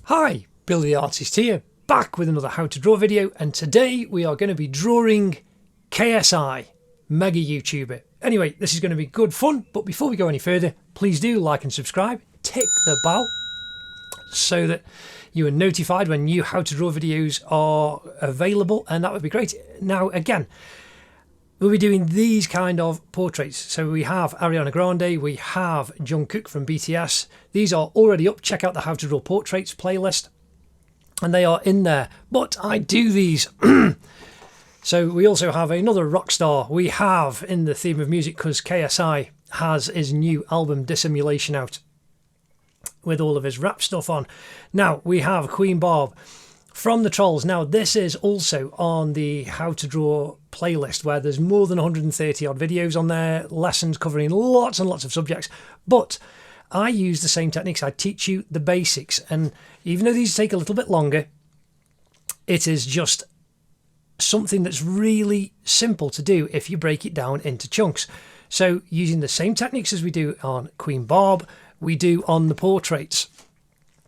Hi, Billy the Artist here, back with another how to draw video, and today we are going to be drawing KSI, mega YouTuber. Anyway, this is going to be good fun, but before we go any further, please do like and subscribe, tick the bell so that you are notified when new how to draw videos are available, and that would be great. Now again, we'll be doing these kind of portraits. So we have Ariana Grande, we have Jungkook from BTS. These are already up. Check out the How to Draw Portraits playlist, and they are in there. But I do these. So we also have another rock star. We have in the theme of music, because KSI has his new album Dissimulation out with all of his rap stuff on. Now we have Queen Barb from the Trolls. Now this is also on the How to Draw playlist, where there's more than 130 odd videos on there, lessons covering lots and lots of subjects. But I use the same techniques. I teach you the basics, and even though these take a little bit longer, it is just something that's really simple to do if you break it down into chunks. So using the same techniques as we do on Queen Barb, we do on the portraits.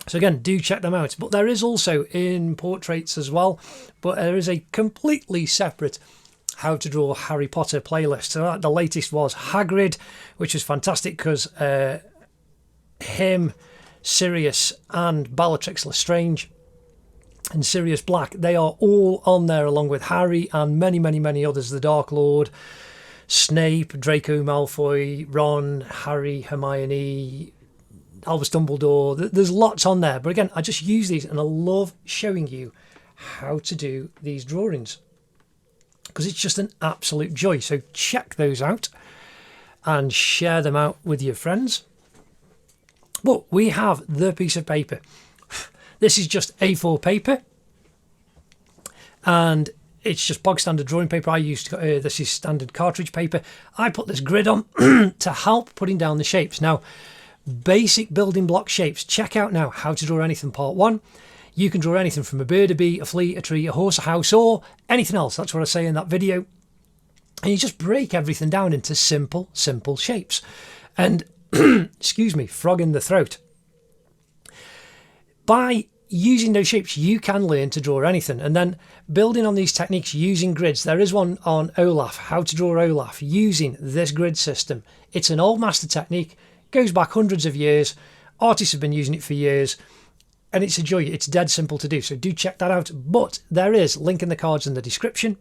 So again, do check them out. But there is also in portraits as well, but there is a completely separate How to Draw Harry Potter playlist. So the latest was Hagrid, which was fantastic because him, Sirius and Bellatrix Lestrange and Sirius Black, they are all on there along with Harry and many others. The Dark Lord, Snape, Draco Malfoy, Ron, Harry, Hermione, Albus Dumbledore. There's lots on there, but again, I just use these and I love showing you how to do these drawings because it's just an absolute joy. So check those out and share them out with your friends. But we have the piece of paper. This is just A4 paper, and it's just bog standard drawing paper. I used this is standard cartridge paper. I put this grid on to help putting down the shapes. Now, basic building block shapes. Check out now How to Draw Anything Part 1. You can draw anything from a bird, a bee, a flea, a tree, a horse, a house, or anything else. That's what I say in that video. And you just break everything down into simple shapes. And excuse me, frog in the throat. By using those shapes, you can learn to draw anything. And then building on these techniques using grids. There is one on Olaf, How to Draw Olaf, using this grid system. It's an old master technique. Goes back hundreds of years. Artists have been using it for years, and it's a joy. It's dead simple to do, so do check that out. But there is link in the cards in the description.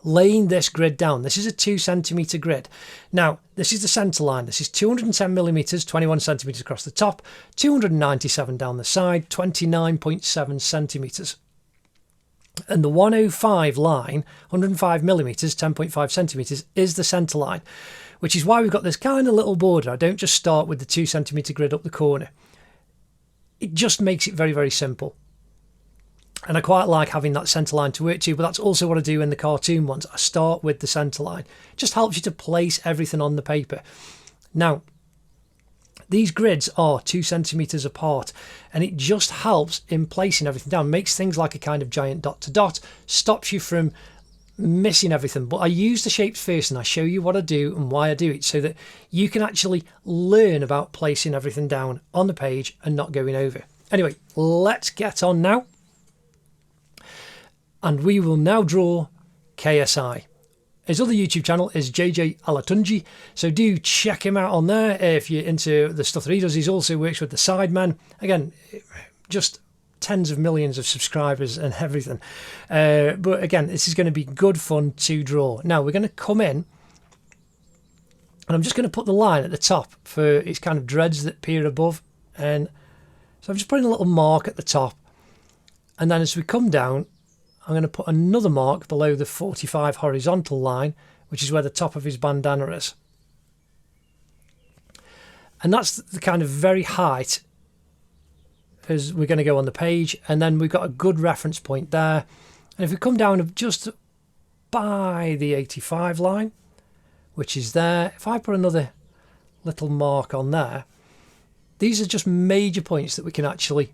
Laying this grid down. This is a 2 centimeter grid. Now this is the center line. This is 210 millimeters, 21 centimeters across the top, 297 down the side, 29.7 centimeters. And the 105 line, 105 millimeters, 10.5 centimeters, is the center line, which is why we've got this kind of little border. I don't just start with the 2 centimeter grid up the corner. It just makes it very simple. And I quite like having that centre line to work to, but that's also what I do in the cartoon ones. I start with the centre line. It just helps you to place everything on the paper. Now, these grids are 2 centimetres apart, and it just helps in placing everything down. Makes things like a kind of giant dot to dot, stops you from missing everything. But I use the shapes first, and I show you what I do and why I do it, so that you can actually learn about placing everything down on the page and not going over. Anyway, let's get on now. And we will now draw KSI. His other YouTube channel is JJ Olatunji, so do check him out on there if you're into the stuff that he does. He also works with the Sidemen. Again, just tens of millions of subscribers and everything. But again, this is going to be good fun to draw. Now we're going to come in, and I'm just going to put the line at the top for its kind of dreads that appear above. And so I'm just putting a little mark at the top. And then as we come down, I'm going to put another mark below the 45 horizontal line, which is where the top of his bandana is. And that's the kind of very height as we're going to go on the page. And then we've got a good reference point there. And if we come down just by the 85 line, which is there, if I put another little mark on there, these are just major points that we can actually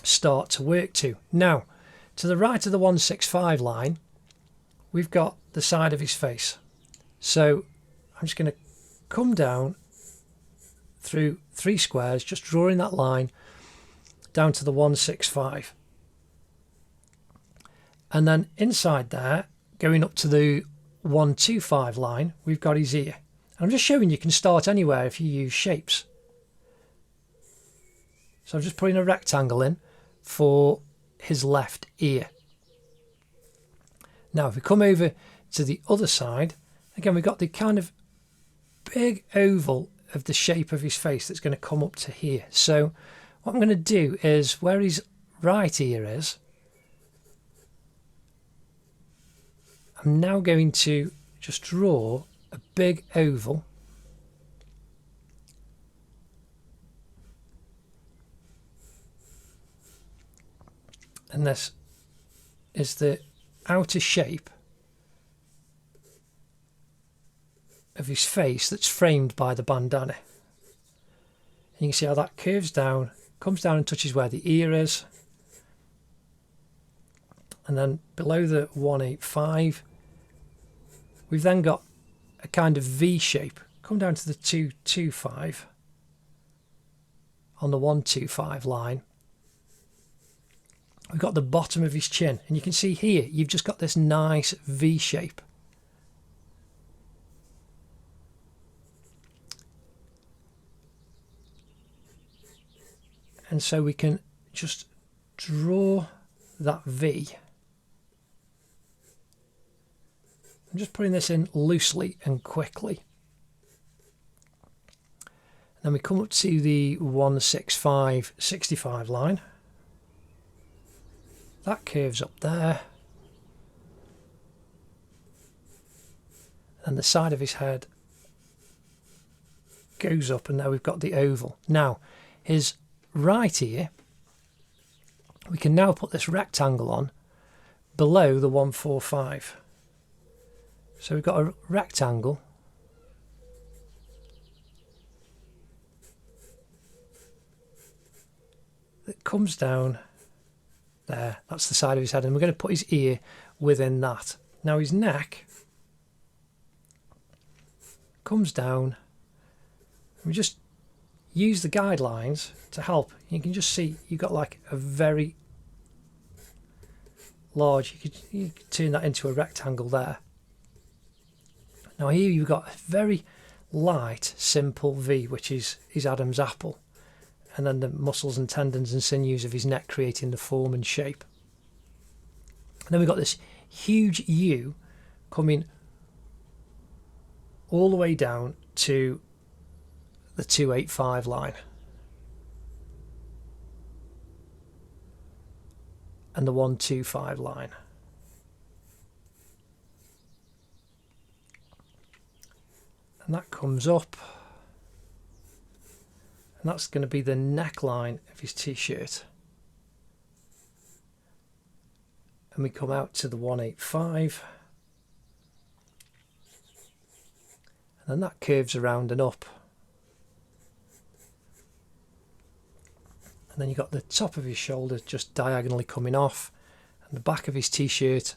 start to work to. Now, to the right of the 165 line, we've got the side of his face. So I'm just going to come down through 3 squares, just drawing that line, down to the 165. And then inside there, going up to the 125 line, we've got his ear. And I'm just showing you can start anywhere if you use shapes. So I'm just putting a rectangle in for his left ear. Now if we come over to the other side, again we've got the kind of big oval of the shape of his face that's going to come up to here. So what I'm going to do is where his right ear is, I'm now going to just draw a big oval and this is the outer shape of his face that's framed by the bandana. And you can see how that curves down, comes down and touches where the ear is, and then below the 185 we've then got a kind of V shape. Come down to the 225 on the 125 line. We've got the bottom of his chin, and you can see here you've just got this nice V shape. And so we can just draw that V. I'm just putting this in loosely and quickly. And then we come up to the 165 line. That curves up there. And the side of his head goes up, and now we've got the oval. Now, his right ear, we can now put this rectangle on below the 145. So we've got a rectangle that comes down there. That's the side of his head, and we're going to put his ear within that. Now his neck comes down. We just use the guidelines to help. You can just see you've got like a very large, you could turn that into a rectangle there. Now here you've got a very light, simple V, which is Adam's apple, and then the muscles and tendons and sinews of his neck creating the form and shape. And then we've got this huge U coming all the way down to the 285 line. And the 125 line. And that comes up, and that's going to be the neckline of his t-shirt. And we come out to the 185, and then that curves around and up. And then you've got the top of his shoulder just diagonally coming off, and the back of his t-shirt,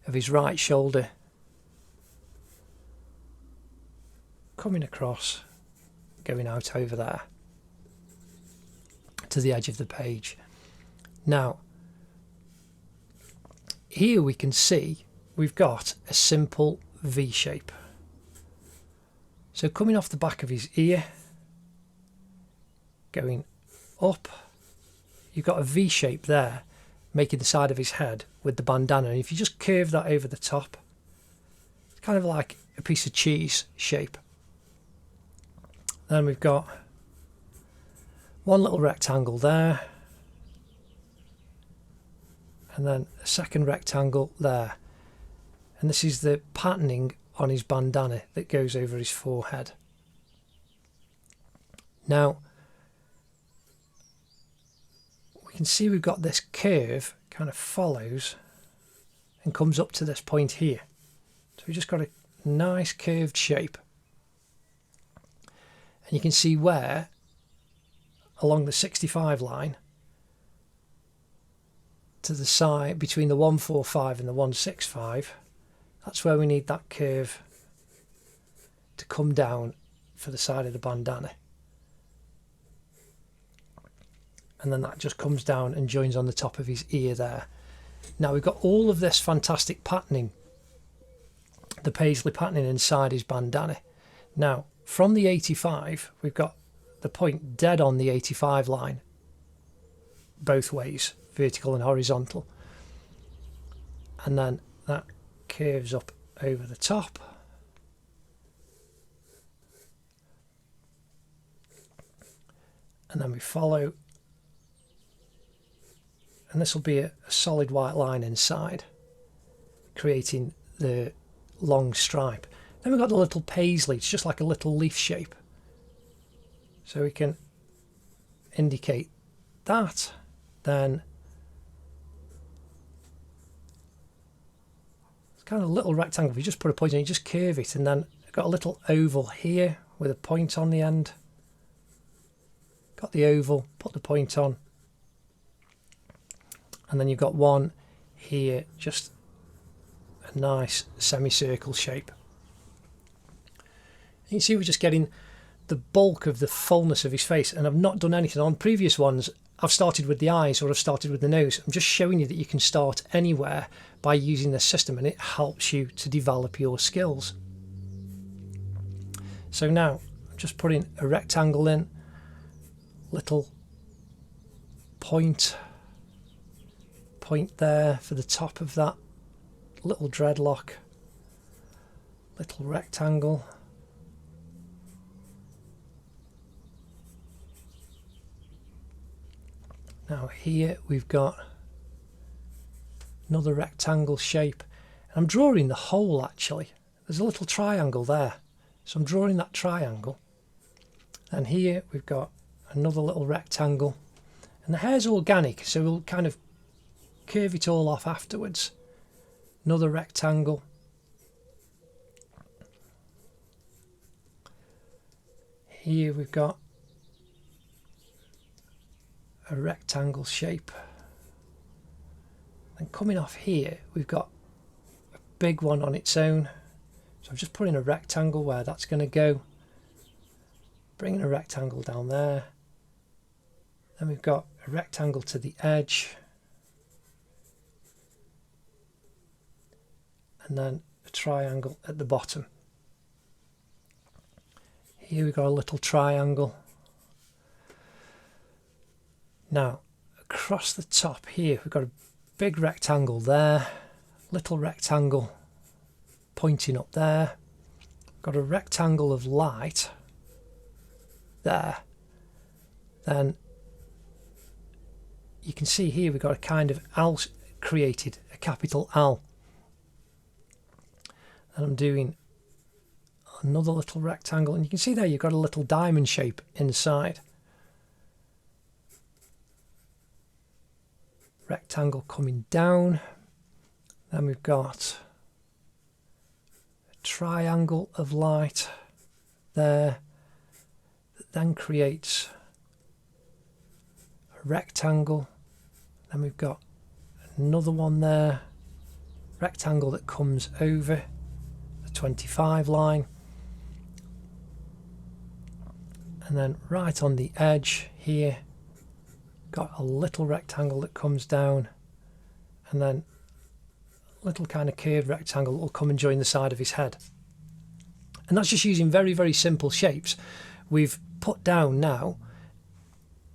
of his right shoulder, coming across, going out over there to the edge of the page. Now here we can see we've got a simple V shape. So coming off the back of his ear, going up, you've got a V shape there, making the side of his head with the bandana. And if you just curve that over the top, it's kind of like a piece of cheese shape. Then we've got one little rectangle there, and then a second rectangle there. And this is the patterning on his bandana that goes over his forehead. Now, we can see we've got this curve kind of follows and comes up to this point here. So we've just got a nice curved shape. And you can see where, along the 65 line, to the side, between the 145 and the 165, that's where we need that curve to come down for the side of the bandana. and then that just comes down and joins on the top of his ear there. Now we've got all of this fantastic patterning, the paisley patterning inside his bandana. Now from the 85 we've got the point dead on the 85 line both ways, vertical and horizontal, and then that curves up over the top, and then we follow, and this will be a solid white line inside, creating the long stripe. Then we've got the little paisley, it's just like a little leaf shape, so we can indicate that. Then it's kind of a little rectangle. If you just put a point in, you just curve it, and then I've got a little oval here with a point on the end. Got the oval, put the point on, and then you've got one here, just a nice semicircle shape. You can see we're just getting the bulk of the fullness of his face, and I've not done anything on previous ones. I've started with the eyes or I've started with the nose. I'm just showing you that you can start anywhere by using this system, and it helps you to develop your skills. So now I'm just putting a rectangle in, little point there for the top of that little dreadlock, little rectangle, now here we've got another rectangle shape, and I'm drawing the hole actually. There's a little triangle there, so I'm drawing that triangle, and here we've got another little rectangle, and the hair's organic, so we'll kind of curve it all off afterwards. Another rectangle, here we've got a rectangle shape, and coming off here we've got a big one on its own, so I'm just putting a rectangle where that's going to go, bringing a rectangle down there, then we've got a rectangle to the edge, and then a triangle at the bottom. Here we've got a little triangle. Now across the top here we've got a big rectangle there, little rectangle pointing up there, got a rectangle of light there. Then you can see here we've got a kind of L created, a capital L. And I'm doing another little rectangle, and you can see there you've got a little diamond shape inside. Rectangle coming down, then we've got a triangle of light there that then creates a rectangle, then we've got another one there, rectangle that comes over 25 line, and then right on the edge here got a little rectangle that comes down, and then a little kind of curved rectangle that will come and join the side of his head. And that's just using very, very simple shapes. We've put down now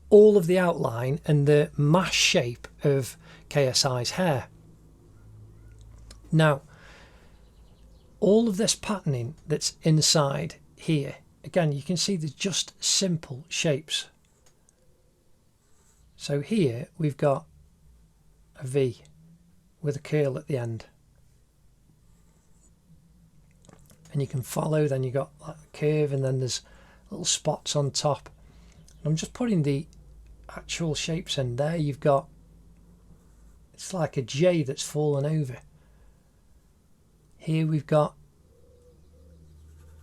all of the outline and the mass shape of KSI's hair. Now all of this patterning that's inside here, again you can see there's just simple shapes. So here we've got a V with a curl at the end, and you can follow, then you got that curve, and then there's little spots on top. And I'm just putting the actual shapes in there. You've got, it's like a J that's fallen over. Here we've got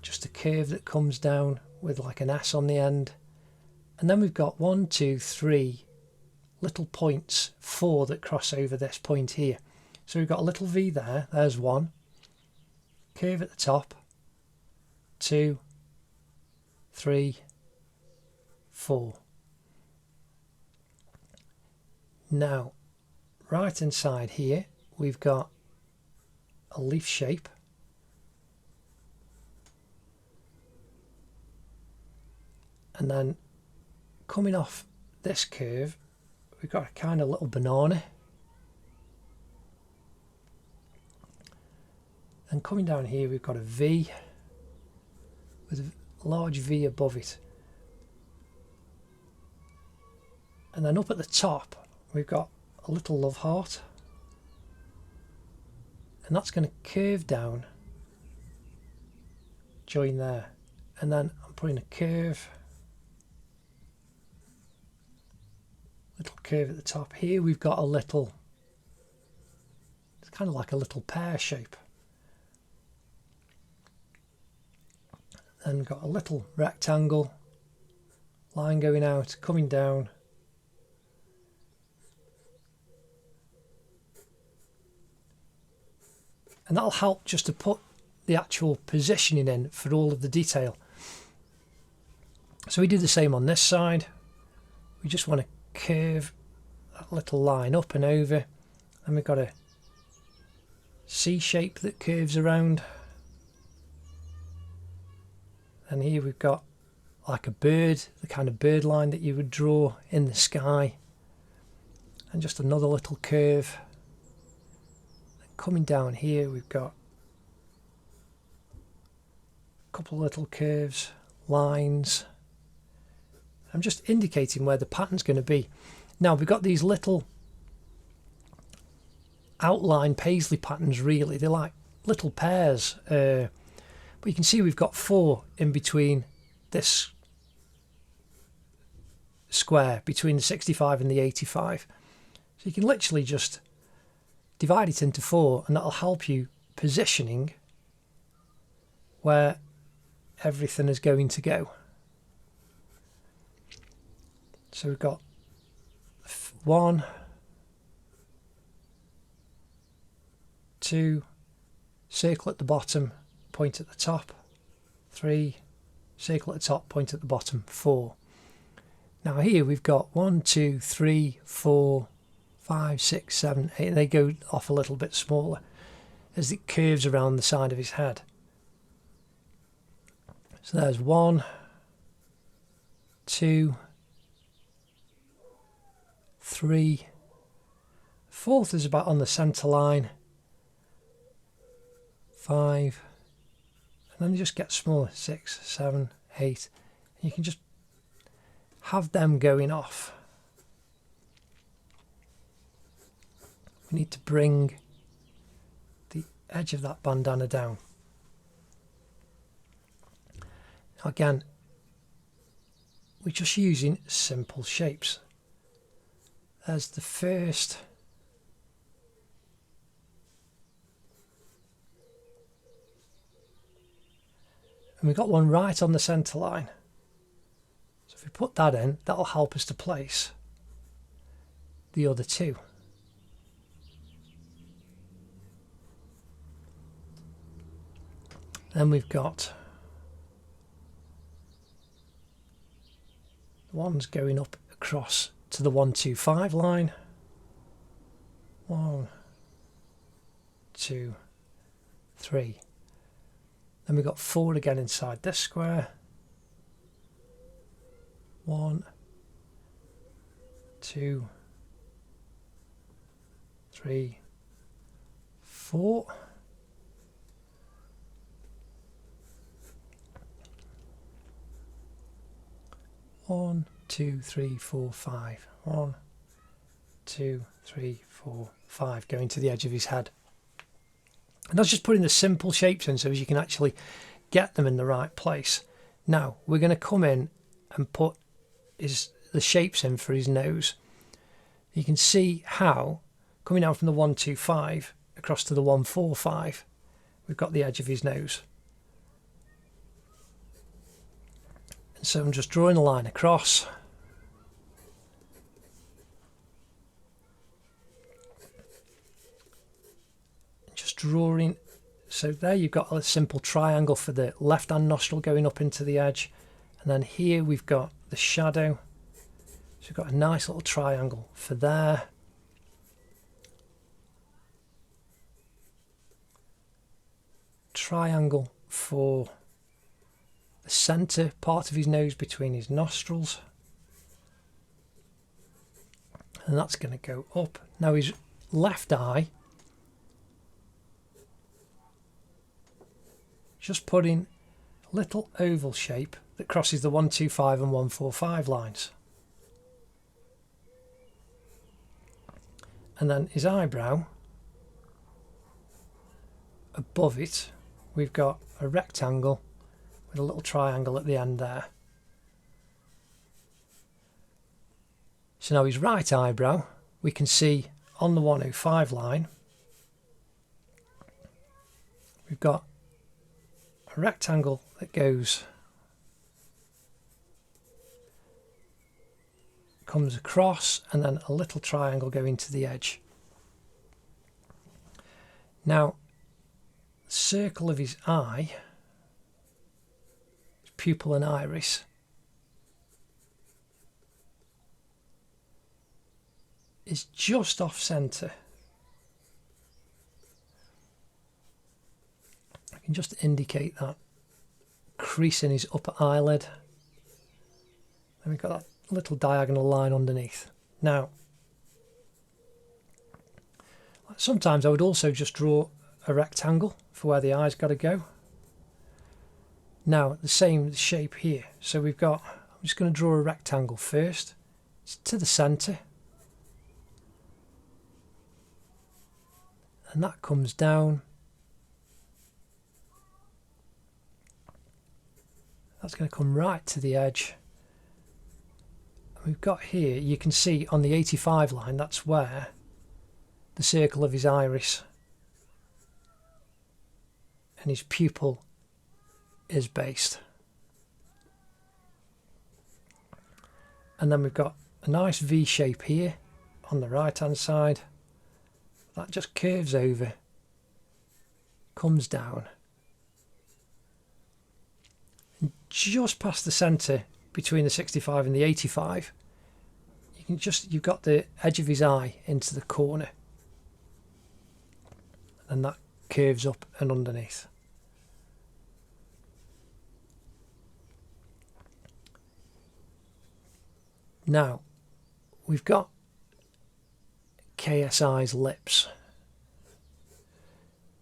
just a curve that comes down with like an S on the end, and then we've got 1, 2, 3 little points, 4 that cross over this point here. So we've got a little V there, there's 1, curve at the top, 2, 3, 4. Now, right inside here, we've got a leaf shape. And then coming off this curve, we've got a kind of little banana. And coming down here, we've got a V with a large V above it. And then up at the top, we've got a little love heart. And that's going to curve down, join there. And then I'm putting a curve, little curve at the top. Here we've got a little, it's kind of like a little pear shape. Then got a little rectangle, line going out, coming down. And that'll help just to put the actual positioning in for all of the detail. So we do the same on this side. We just want to curve that little line up and over. And we've got a C shape that curves around. And here we've got like a bird, the kind of bird line that you would draw in the sky. And just another little curve. Coming down here, we've got a couple of little curves, lines. I'm just indicating where the pattern's going to be. Now we've got these little outline paisley patterns, really. They're like little pairs. But you can see we've got 4 in between this square, between the 65 and the 85. So you can literally just divide it into 4, and that'll help you positioning where everything is going to go. So we've got 1, 2, circle at the bottom, point at the top, 3, circle at the top, point at the bottom, 4. Now here we've got 1, 2, 3, 4, 5, 6, 7, 8, and they go off a little bit smaller as it curves around the side of his head. So there's 1, 2, 3, 4th is about on the centre line, 5, and then you just get smaller, 6, 7, 8, and you can just have them going off. We need to bring the edge of that bandana down. Now again, we're just using simple shapes. There's the first. And we've got one right on the centre line. So if we put that in, that'll help us to place the other 2. Then we've got the ones going up across to the 1, 2, 5 line. 1, 2, 3. Then we've got 4 again inside this square. 1, 2, 3, 4. 1, 2, 3, 4, 5. 1, 2, 3, 4, 5 going to the edge of his head. And that's just putting the simple shapes in so as you can actually get them in the right place. Now we're going to come in and put the shapes in for his nose. You can see how coming down from the 1, 2, 5 across to the 1, 4, 5, we've got the edge of his nose. And so I'm just drawing a line across. Just drawing, so there you've got a simple triangle for the left hand nostril going up into the edge, and then here we've got the shadow, so we've got a nice little triangle for there, triangle for the centre part of his nose between his nostrils. And that's going to go up. Now his left eye, just putting a little oval shape that crosses the 125 and 145 lines. And then his eyebrow, above it, we've got a rectangle with a little triangle at the end there. So now his right eyebrow, we can see on the 105 line, we've got a rectangle that comes across, and then a little triangle going to the edge. Now, the circle of his eye, his pupil and iris, is just off centre. I can just indicate that crease in his upper eyelid. And we've got that little diagonal line underneath. Now, sometimes I would also just draw a rectangle for where the eye's got to go. Now, the same shape here. So we've got, I'm just going to draw a rectangle first. It's to the centre. And that comes down. That's going to come right to the edge. And we've got here, you can see on the 85 line, that's where the circle of his iris and his pupil is based. And then we've got a nice V shape here on the right hand side. That just curves over, comes down, and just past the centre between the 65 and the 85, you've got the edge of his eye into the corner, and that curves up and underneath. Now we've got KSI's lips.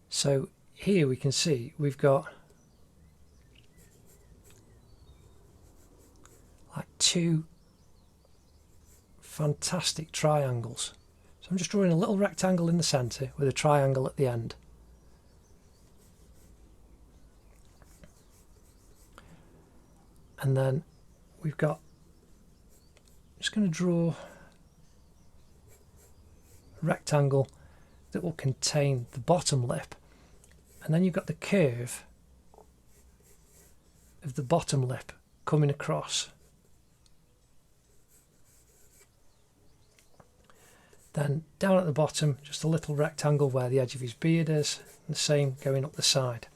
So here we can see we've got like two fantastic triangles. So I'm just drawing a little rectangle in the centre with a triangle at the end. And then we've got, I'm just going to draw rectangle that will contain the bottom lip, and then you've got the curve of the bottom lip coming across. Then down at the bottom, just a little rectangle where the edge of his beard is, and the same going up the side.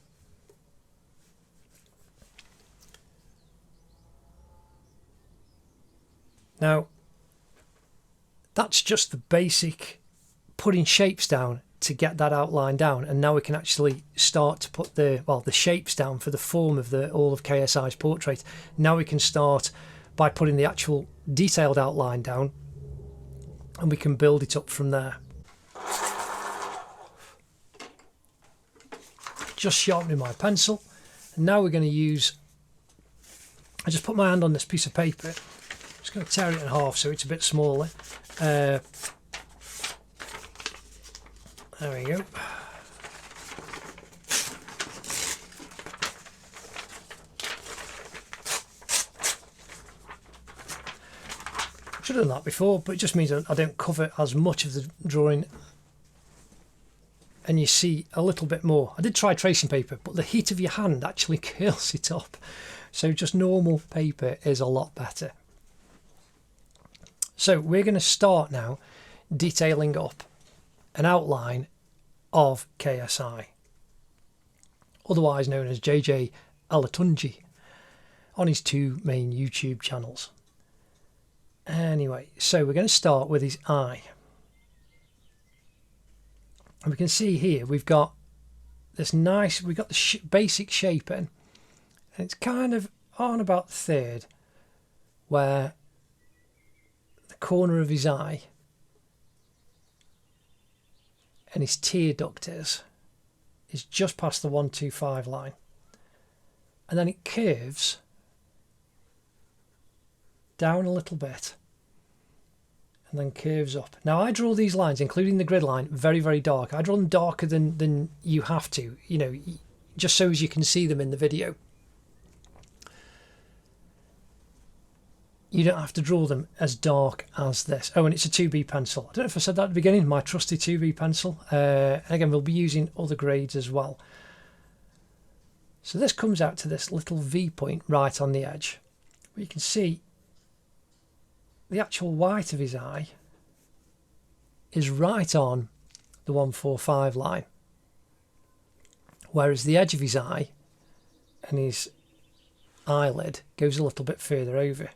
Now, that's just the basic putting shapes down to get that outline down, and now we can actually start to put the shapes down for the form of all of KSI's portrait. Now we can start by putting the actual detailed outline down, and we can build it up from there. Just sharpening my pencil, and now we're going to use, I just put my hand on this piece of paper, I'm just going to tear it in half so it's a bit smaller. There we go. Should have done that before, but it just means I don't cover as much of the drawing and you see a little bit more. I did try tracing paper, but the heat of your hand actually curls it up. So just normal paper is a lot better. So we're going to start now detailing up an outline of KSI, otherwise known as JJ Olatunji, on his two main YouTube channels. Anyway, so we're going to start with his eye. And we can see here we've got this nice, we got the basic shape in, and it's kind of on about the third where the corner of his eye and his tear duct is just past the 125 line, and then it curves down a little bit and then curves up. Now I draw these lines, including the grid line, very, very dark. I draw them darker than you have to, you know, just so as you can see them in the video. You don't have to draw them as dark as this. Oh, and it's a 2B pencil. I don't know if I said that at the beginning, my trusty 2B pencil. And again, we'll be using other grades as well. So this comes out to this little V point right on the edge, where you can see the actual white of his eye is right on the 145 line, whereas the edge of his eye and his eyelid goes a little bit further over.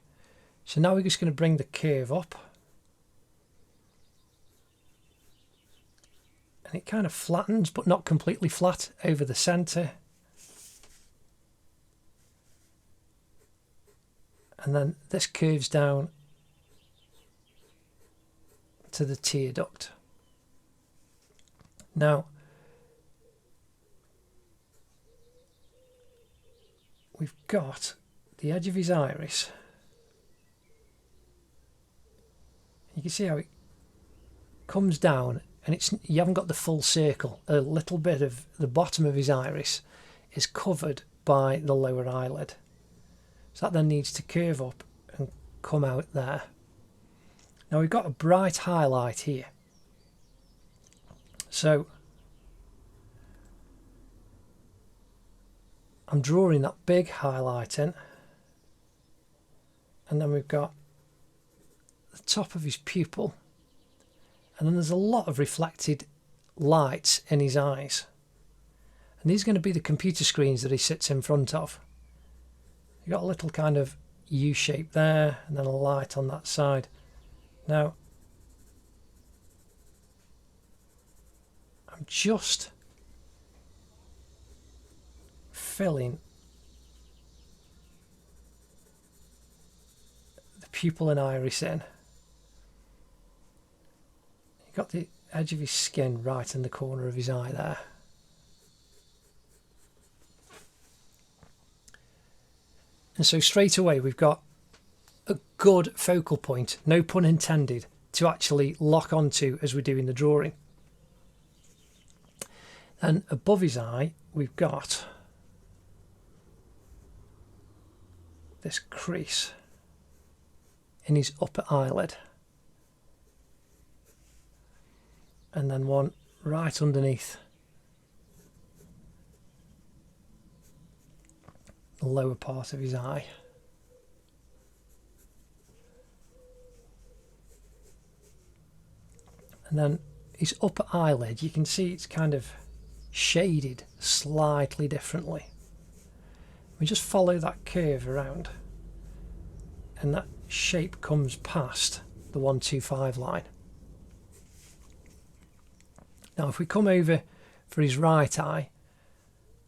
So now we're just going to bring the curve up, and it kind of flattens but not completely flat over the centre, and then this curves down to the tear duct. Now we've got the edge of his iris. You can see how it comes down, and you haven't got the full circle. A little bit of the bottom of his iris is covered by the lower eyelid, so that then needs to curve up and come out there. Now we've got a bright highlight here, so I'm drawing that big highlight in, and then we've got the top of his pupil, and then there's a lot of reflected light in his eyes, and these are going to be the computer screens that he sits in front of. You've got a little kind of U shape there, and then a light on that side. Now I'm just filling the pupil and iris in. You've got the edge of his skin right in the corner of his eye there. And so straight away we've got a good focal point, no pun intended, to actually lock onto as we're doing the drawing. And above his eye we've got this crease in his upper eyelid, and then one right underneath the lower part of his eye. And then his upper eyelid, you can see it's kind of shaded slightly differently. We just follow that curve around, and that shape comes past the 125 line. Now if we come over for his right eye,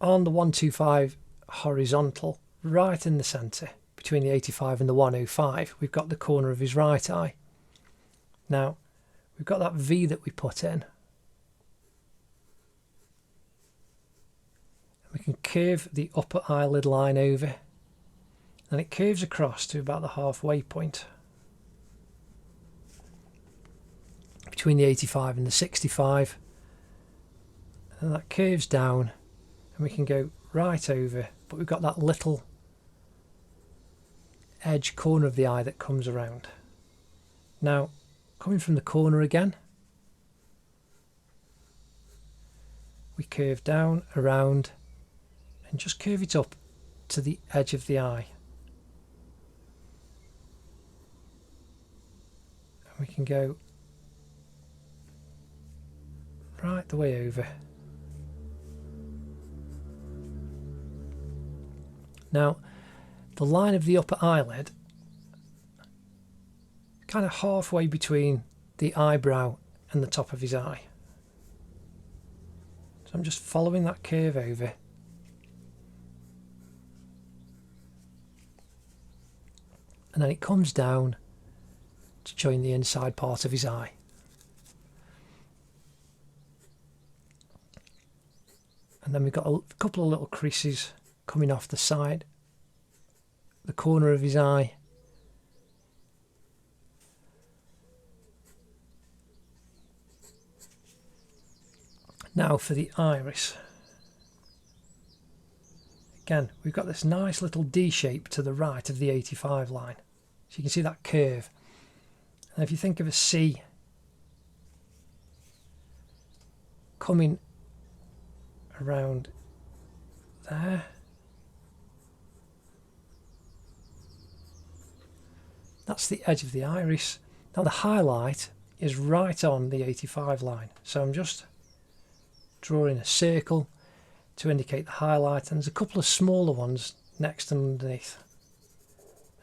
on the 125 horizontal, right in the centre, between the 85 and the 105, we've got the corner of his right eye. Now we've got that V that we put in. We can curve the upper eyelid line over, and it curves across to about the halfway point between the 85 and the 65, and that curves down, and we can go right over, but we've got that little edge corner of the eye that comes around. Now coming from the corner again, we curve down, around, and just curve it up to the edge of the eye. And we can go right the way over. Now the line of the upper eyelid, kind of halfway between the eyebrow and the top of his eye. So I'm just following that curve over. And then it comes down to join the inside part of his eye. And then we've got a couple of little creases coming off the side, the corner of his eye. Now for the iris. Again, we've got this nice little D shape to the right of the 85 line. So you can see that curve. And if you think of a C coming around there, that's the edge of the iris. Now the highlight is right on the 85 line. So I'm just drawing a circle to indicate the highlight, and there's a couple of smaller ones next and underneath.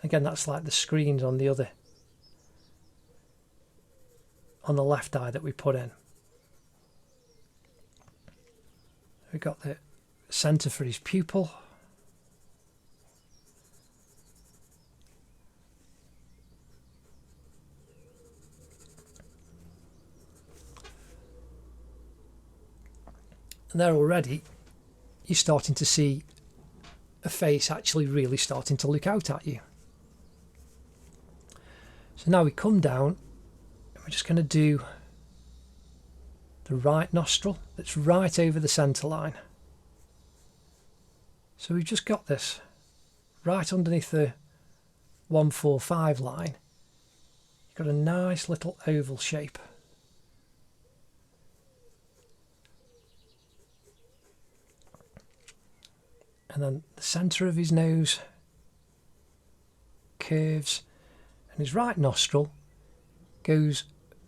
Again, that's like the screens on the left eye that we put in. We've got the centre for his pupil. And there already you're starting to see a face actually really starting to look out at you. So now we come down and we're just going to do the right nostril that's right over the centre line. So we've just got this right underneath the 145 line. You've got a nice little oval shape. And then the centre of his nose curves, and his right nostril goes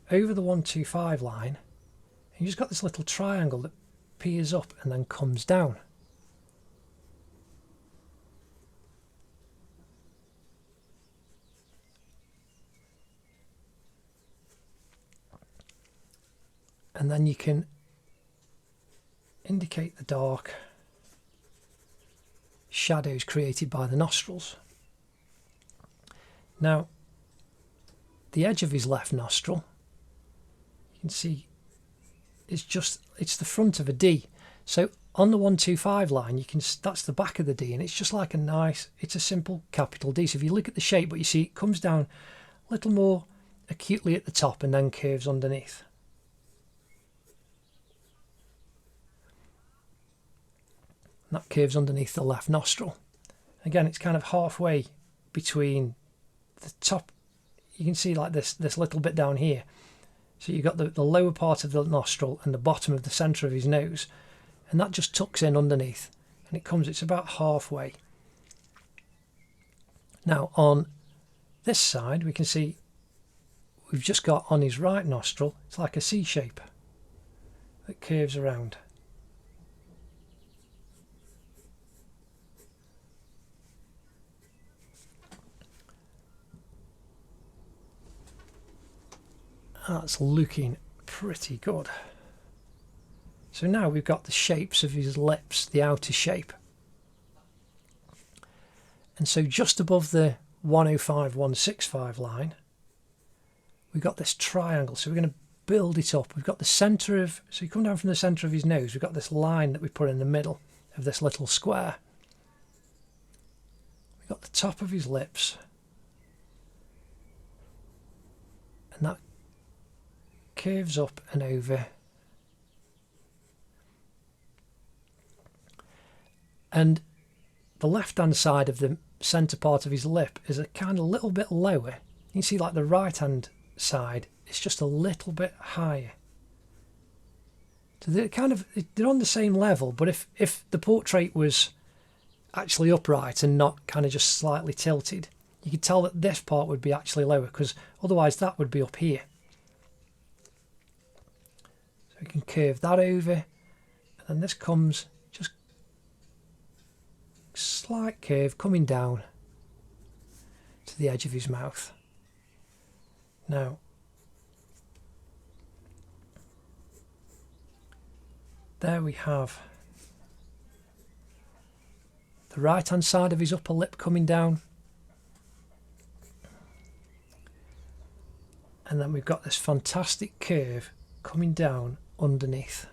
over the 125 line, and you've just got this little triangle that peers up and then comes down. And then you can indicate the dark shadows created by the nostrils. Now, the edge of his left nostril, you can see it's the front of a D. So on the 125 line, that's the back of the D, and it's just like it's a simple capital D. So if you look at the shape, but you see it comes down a little more acutely at the top and then curves underneath. That curves underneath the left nostril. Again, it's kind of halfway between the top. You can see like this little bit down here. So you've got the lower part of the nostril and the bottom of the centre of his nose, and that just tucks in underneath, and it's about halfway. Now on this side we can see we've just got on his right nostril, it's like a C shape that curves around. That's looking pretty good. So now we've got the shapes of his lips, the outer shape. And so just above the 105, 165 line, we've got this triangle. So we're going to build it up. We've got the centre of, so you come down from the centre of his nose, we've got this line that we put in the middle of this little square. We've got the top of his lips. And that curves up and over, and the left hand side of the centre part of his lip is a kind of little bit lower. You can see like the right hand side is just a little bit higher. So they're on the same level, but if the portrait was actually upright and not kind of just slightly tilted, you could tell that this part would be actually lower, because otherwise that would be up here. So we can curve that over, and then this comes just slight curve coming down to the edge of his mouth. Now there we have the right hand side of his upper lip coming down, and then we've got this fantastic curve coming down underneath.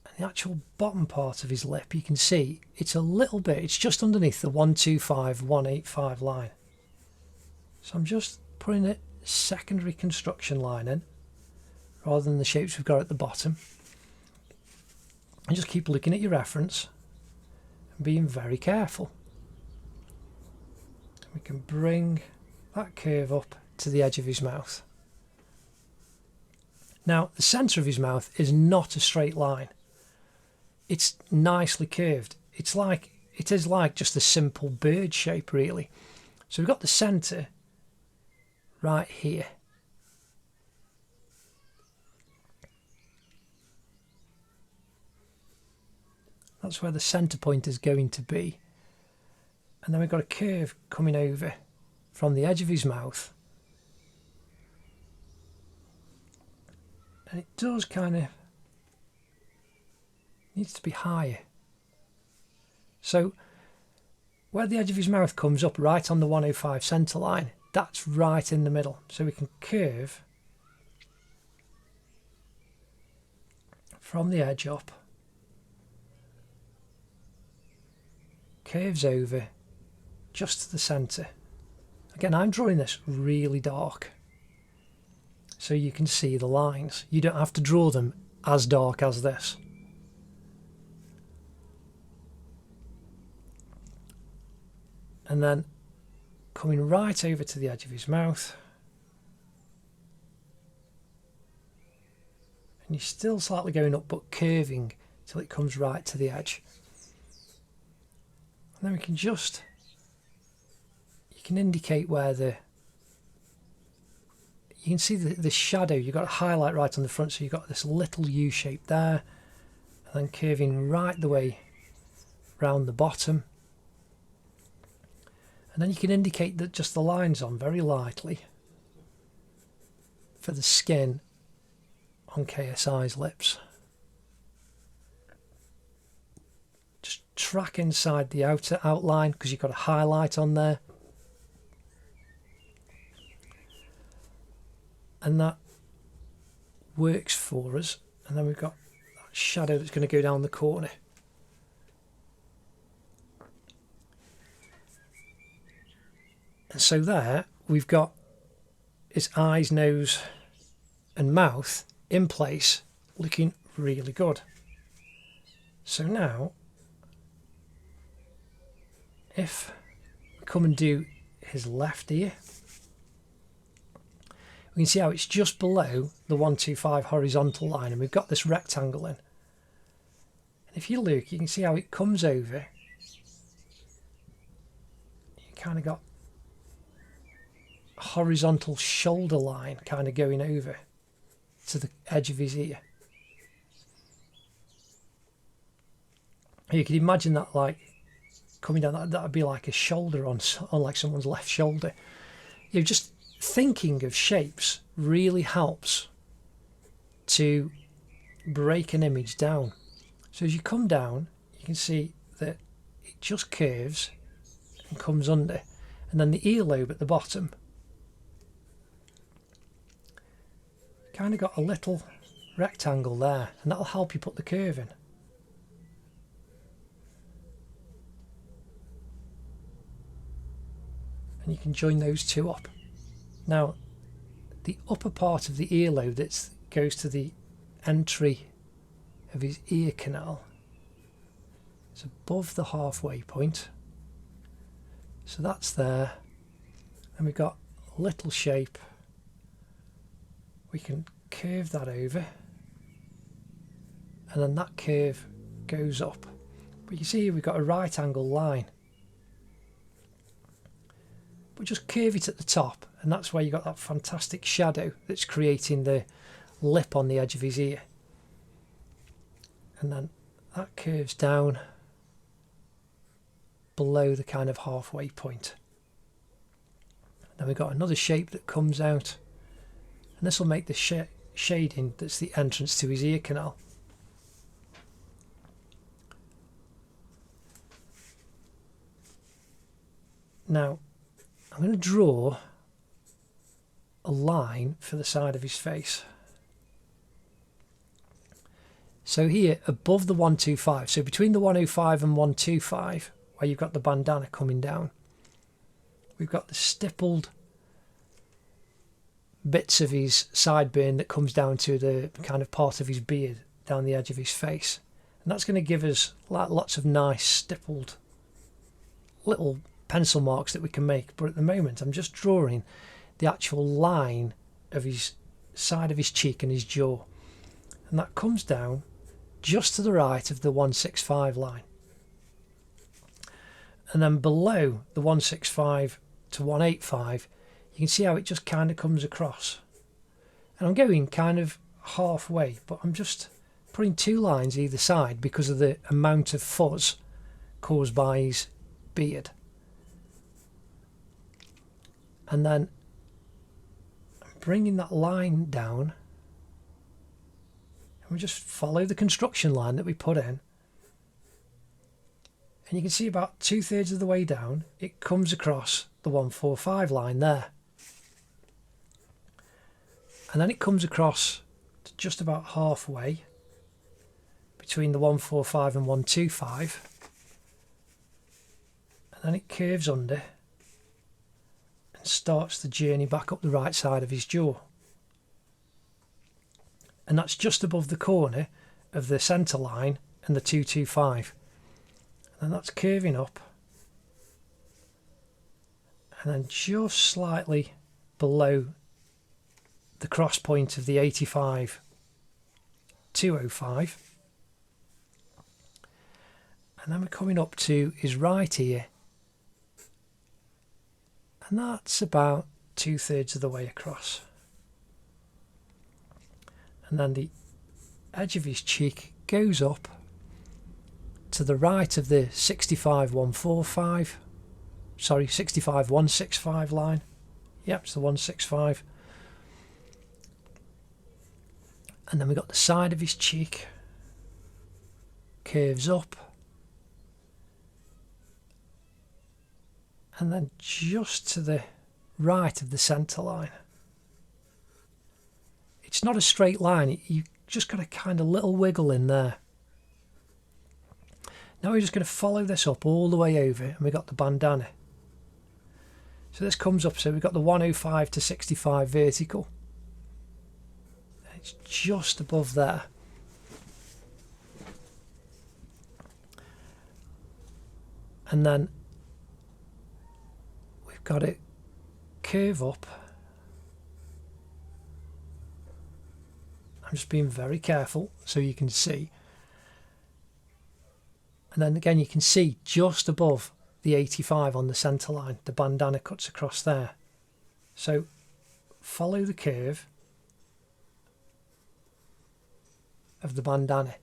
And the actual bottom part of his lip, you can see it's a little bit, it's just underneath the 125, 185 line. So I'm just putting a secondary construction line in rather than the shapes we've got at the bottom. And just keep looking at your reference and being very careful. We can bring that curve up to the edge of his mouth. Now, the centre of his mouth is not a straight line. It's nicely curved. It is like just a simple bird shape, really. So we've got the centre right here. That's where the centre point is going to be. And then we've got a curve coming over from the edge of his mouth. And it does kind of needs to be higher. So where the edge of his mouth comes up right on the 105 centre line, that's right in the middle. So we can curve from the edge up, curves over just to the centre. Again, I'm drawing this really dark so you can see the lines. You don't have to draw them as dark as this. And then coming right over to the edge of his mouth, and you're still slightly going up but curving till it comes right to the edge. And then we can just, you can indicate where you can see the shadow. You've got a highlight right on the front, so you've got this little U shape there, and then curving right the way round the bottom. And then you can indicate that just the lines on very lightly for the skin on KSI's lips. Just track inside the outer outline because you've got a highlight on there. And that works for us. And then we've got that shadow that's going to go down the corner. And so there we've got his eyes, nose and mouth in place, looking really good. So now if we come and do his left ear, we can see how it's just below the 125 horizontal line, and we've got this rectangle in. And if you look, you can see how it comes over. You kind of got a horizontal shoulder line kind of going over to the edge of his ear. You can imagine that like coming down, that would be like a shoulder on like someone's left shoulder. You know, just thinking of shapes really helps to break an image down. So as you come down, you can see that it just curves and comes under, and then the earlobe at the bottom kind of got a little rectangle there, and that'll help you put the curve in. And you can join those two up. Now, the upper part of the earlobe that goes to the entry of his ear canal is above the halfway point. So that's there. And we've got a little shape. We can curve that over. And then that curve goes up. But you see we've got a right angle line. But just curve it at the top, and that's where you got that fantastic shadow that's creating the lip on the edge of his ear. And then that curves down below the kind of halfway point. Then we've got another shape that comes out and this will make the shading that's the entrance to his ear canal. Now I'm going to draw a line for the side of his face. So here above the 125, so between the 105 and 125, where you've got the bandana coming down, we've got the stippled bits of his sideburn that comes down to the kind of part of his beard down the edge of his face, and that's going to give us like lots of nice stippled little pencil marks that we can make. But at the moment I'm just drawing the actual line of his side of his cheek and his jaw, and that comes down just to the right of the 165 line, and then below the 165 to 185 you can see how it just kind of comes across, and I'm going kind of halfway, but I'm just putting two lines either side because of the amount of fuzz caused by his beard. And then I'm bringing that line down, and we just follow the construction line that we put in, and you can see about 2/3 of the way down it comes across the 145 line there, and then it comes across to just about halfway between the 145 and 125, and then it curves under and starts the journey back up the right side of his jaw, and that's just above the corner of the centre line and the 225, and that's curving up, and then just slightly below the cross point of the 85 205, and then we're coming up to his right ear, and that's about 2/3 of the way across, and then the edge of his cheek goes up to the right of the 65 145, sorry, 65 165 line. Yep, it's the 165. And then we've got the side of his cheek curves up, and then just to the right of the centre line. It's not a straight line, you've just got a kind of little wiggle in there. Now we're just going to follow this up all the way over, and we've got the bandana. So this comes up, so we've got the 105 to 65 vertical. It's just above there. And then we've got it curve up. I'm just being very careful so you can see. And then again you can see just above the 85 on the centre line, the bandana cuts across there. So follow the curve of the bandana,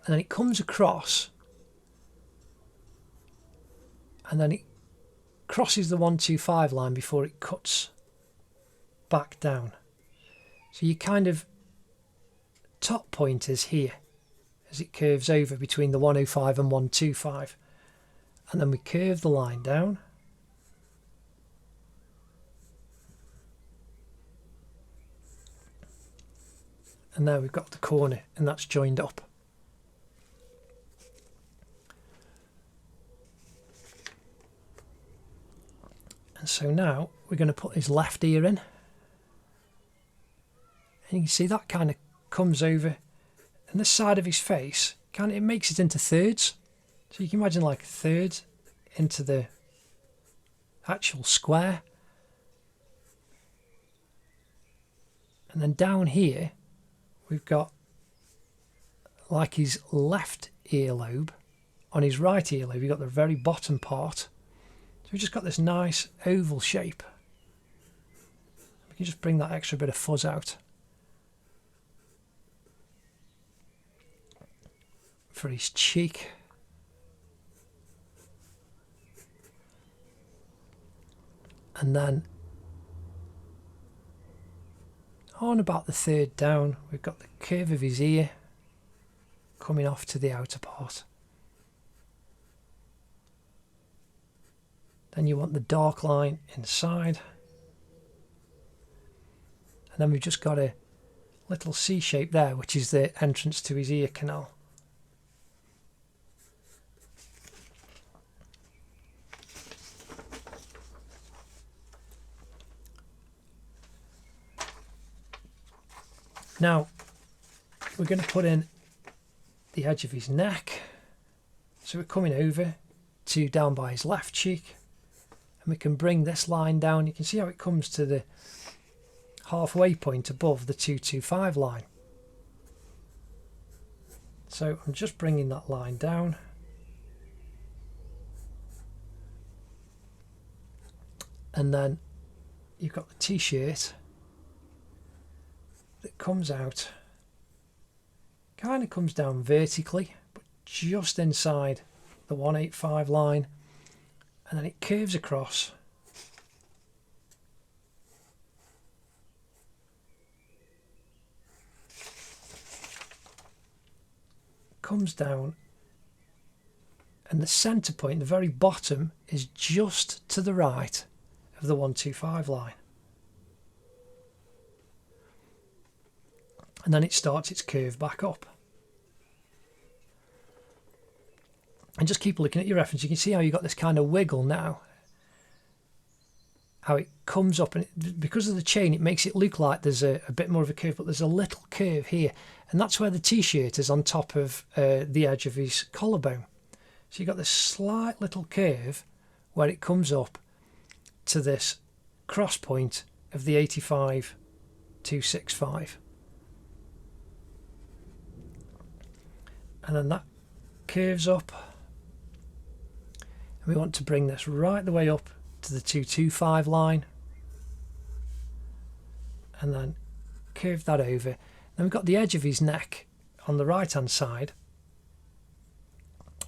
and then it comes across, and then it crosses the 125 line before it cuts back down. So you kind of top point is here as it curves over between the 105 and 125, and then we curve the line down, and there we've got the corner, and that's joined up. And so now we're going to put his left ear in, and you can see that kind of comes over, and this side of his face kind of, it makes it into thirds, so you can imagine like a third into the actual square, and then down here we've got like his left earlobe. On his right earlobe you've got the very bottom part, so we've just got this nice oval shape. We can just bring that extra bit of fuzz out for his cheek. And then on about the third down, we've got the curve of his ear coming off to the outer part. Then you want the dark line inside. And then we've just got a little C shape there, which is the entrance to his ear canal. Now, we're going to put in the edge of his neck. So we're coming over to down by his left cheek. And we can bring this line down. You can see how it comes to the halfway point above the 225 line. So I'm just bringing that line down. And then you've got the t-shirt that comes out, kind of comes down vertically, but just inside the 185 line, and then it curves across comes down, and the center point, the very bottom, is just to the right of the 125 line. And then it starts its curve back up. And just keep looking at your reference. You can see how you've got this kind of wiggle now. How it comes up, and because of the chain, it makes it look like there's a bit more of a curve, but there's a little curve here. And that's where the t-shirt is on top of the edge of his collarbone. So you've got this slight little curve where it comes up to this cross point of the 85-265. And then that curves up, and we want to bring this right the way up to the 225 line, and then curve that over. Then we've got the edge of his neck on the right hand side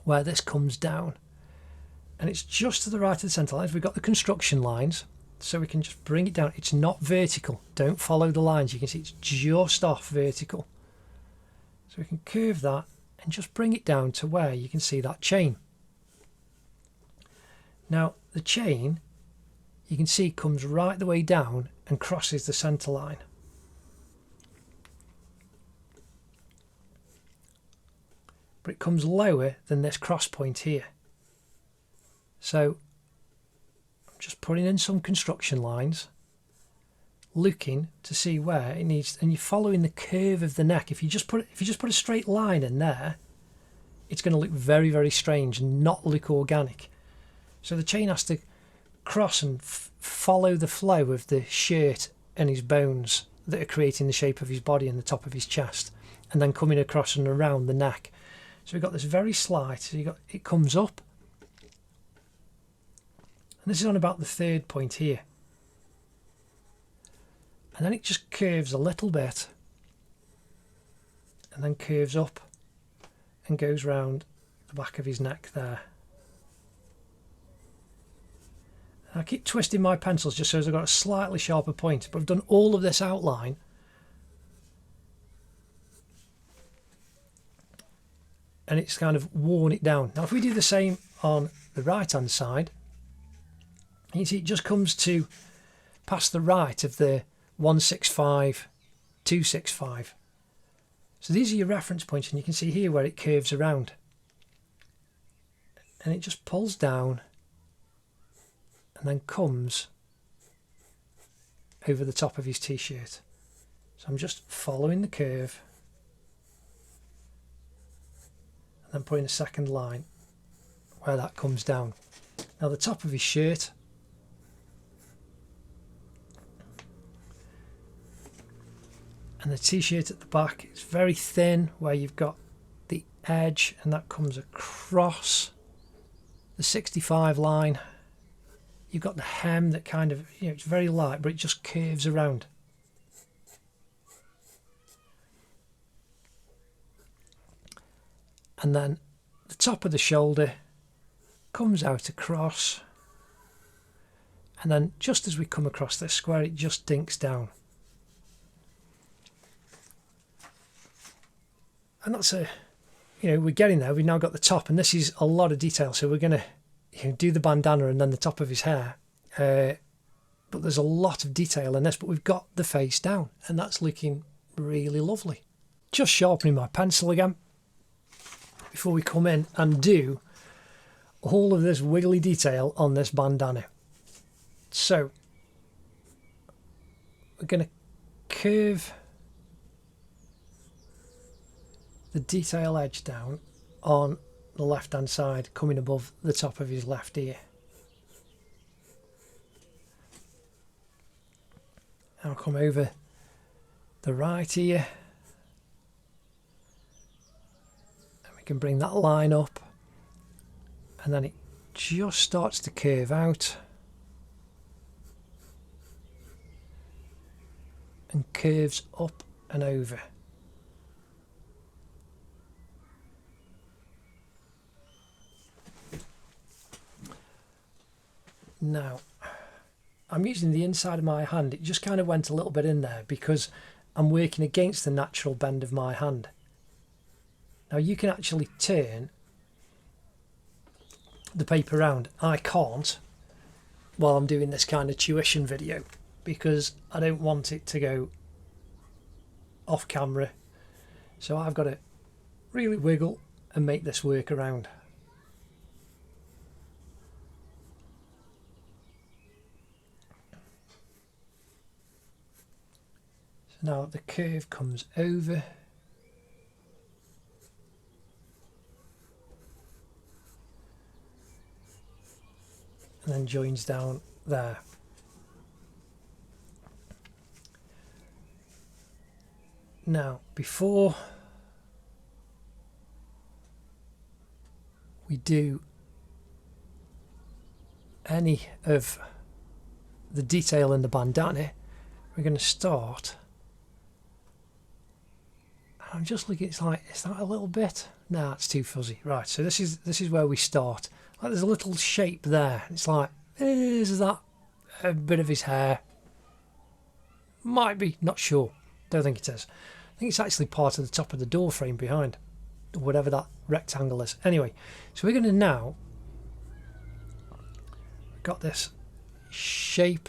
where this comes down, and it's just to the right of the centre lines. We've got the construction lines, so we can just bring it down. It's not vertical, don't follow the lines. You can see it's just off vertical, so we can curve that and just bring it down to where you can see that chain. Now the chain, you can see, comes right the way down and crosses the centre line. But it comes lower than this cross point here. So I'm just putting in some construction lines, looking to see where it needs, and you're following the curve of the neck. If you just put a straight line in there, it's going to look very, very strange and not look organic. So the chain has to cross and follow the flow of the shirt and his bones that are creating the shape of his body and the top of his chest, and then coming across and around the neck. So we've got this very slight, so it comes up, and this is on about the third point here, and then it just curves a little bit, and then curves up and goes round the back of his neck there. I keep twisting my pencils just so I've got a slightly sharper point, but I've done all of this outline and it's kind of worn it down. Now if we do the same on the right hand side, you see it just comes to past the right of the 165, 265. So these are your reference points, and you can see here where it curves around, and it just pulls down and then comes over the top of his t-shirt. So I'm just following the curve and then putting a second line where that comes down. Now the top of his shirt, and the t-shirt at the back, it's very thin where you've got the edge, and that comes across the 65 line. You've got the hem that kind of, it's very light, but it just curves around. And then the top of the shoulder comes out across, and then just as we come across this square, it just dinks down. And that's a, you know, we're getting there. We've now got the top, and this is a lot of detail. So we're going to do the bandana and then the top of his hair. But there's a lot of detail in this, but we've got the face down, and that's looking really lovely. Just sharpening my pencil again before we come in and do all of this wiggly detail on this bandana. So we're going to curve the detail edge down on the left hand side, coming above the top of his left ear. Now come over the right ear, and we can bring that line up, and then it just starts to curve out and curves up and over. Now I'm using the inside of my hand. It just kind of went a little bit in there because I'm working against the natural bend of my hand. Now you can actually turn the paper around. I can't while I'm doing this kind of tuition video because I don't want it to go off camera. So I've got to really wiggle and make this work around. So now the curve comes over. And then joins down there. Now, before we do any of the detail in the bandana, we're going to start. I'm just looking, it's like, is that a little bit? No, it's too fuzzy. Right, so this is where we start. Like there's a little shape there. It's like, is that a bit of his hair? Might be, not sure. Don't think it is. I think it's actually part of the top of the door frame behind, whatever that rectangle is. Anyway, so we're going to now, got this shape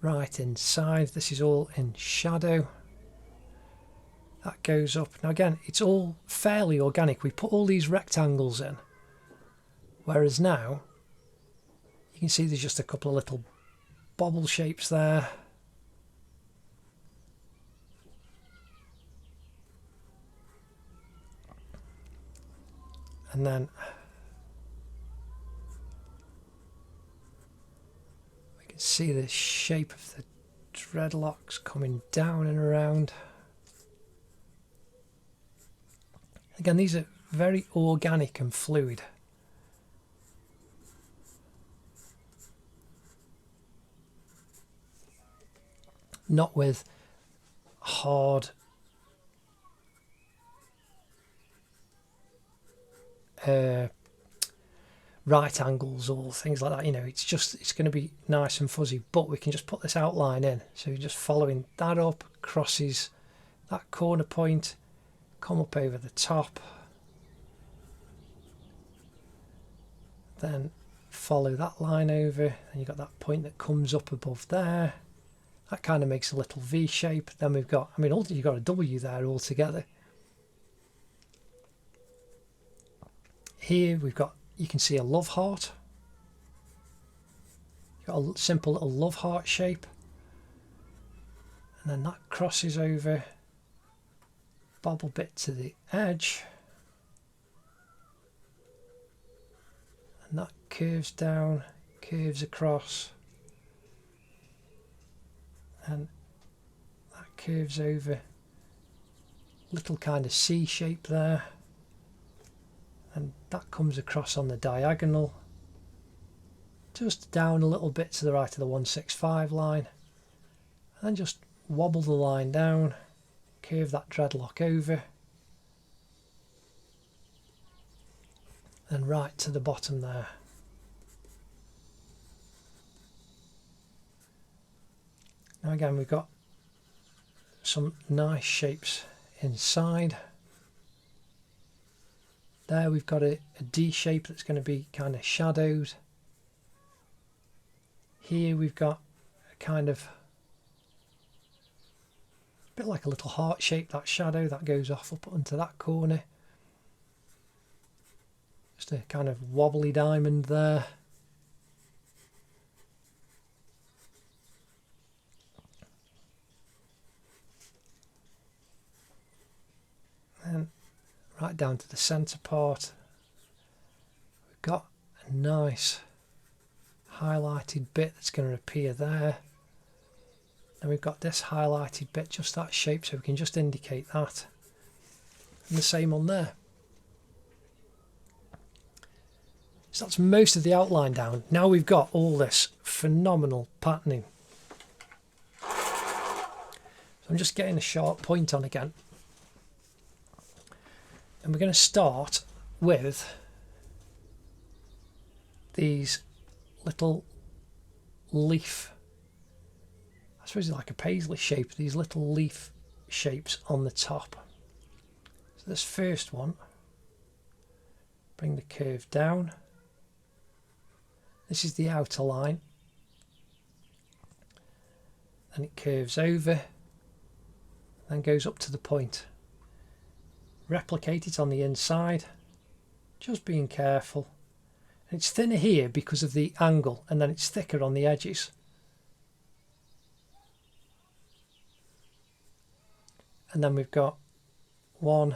right inside. This is all in shadow. That goes up. Now again, it's all fairly organic. We put all these rectangles in, whereas now you can see there's just a couple of little bobble shapes there. And then we can see the shape of the dreadlocks coming down and around. Again, these are very organic and fluid. Not with hard right angles or things like that. You know, it's going to be nice and fuzzy, but we can just put this outline in. So you're just following that up, crosses that corner point, come up over the top, then follow that line over, and you've got that point that comes up above there. That kind of makes a little V shape. Then we've got, I mean, you've got a W there altogether. Here we've got, you can see a love heart. You've got a simple little love heart shape. And then that crosses over, bobble bit to the edge. And that curves down, curves across. And that curves over, little kind of C shape there. And that comes across on the diagonal, just down a little bit to the right of the 165 line, and then just wobble the line down, curve that dreadlock over, and right to the bottom there. Now again, we've got some nice shapes inside. There we've got a D shape that's going to be kind of shadowed. Here we've got a kind of a bit like a little heart shape, that shadow that goes off up onto that corner. Just a kind of wobbly diamond there. And right down to the centre part, we've got a nice highlighted bit that's going to appear there. And we've got this highlighted bit, just that shape, so we can just indicate that. And the same on there. So that's most of the outline down. Now we've got all this phenomenal patterning. So I'm just getting a sharp point on again. And we're going to start with these little leaf, I suppose it's like a paisley shape, these little leaf shapes on the top. So this first one, bring the curve down. This is the outer line. Then it curves over, then goes up to the point. Replicate it on the inside, just being careful. And it's thinner here because of the angle, and then it's thicker on the edges. And then we've got 1,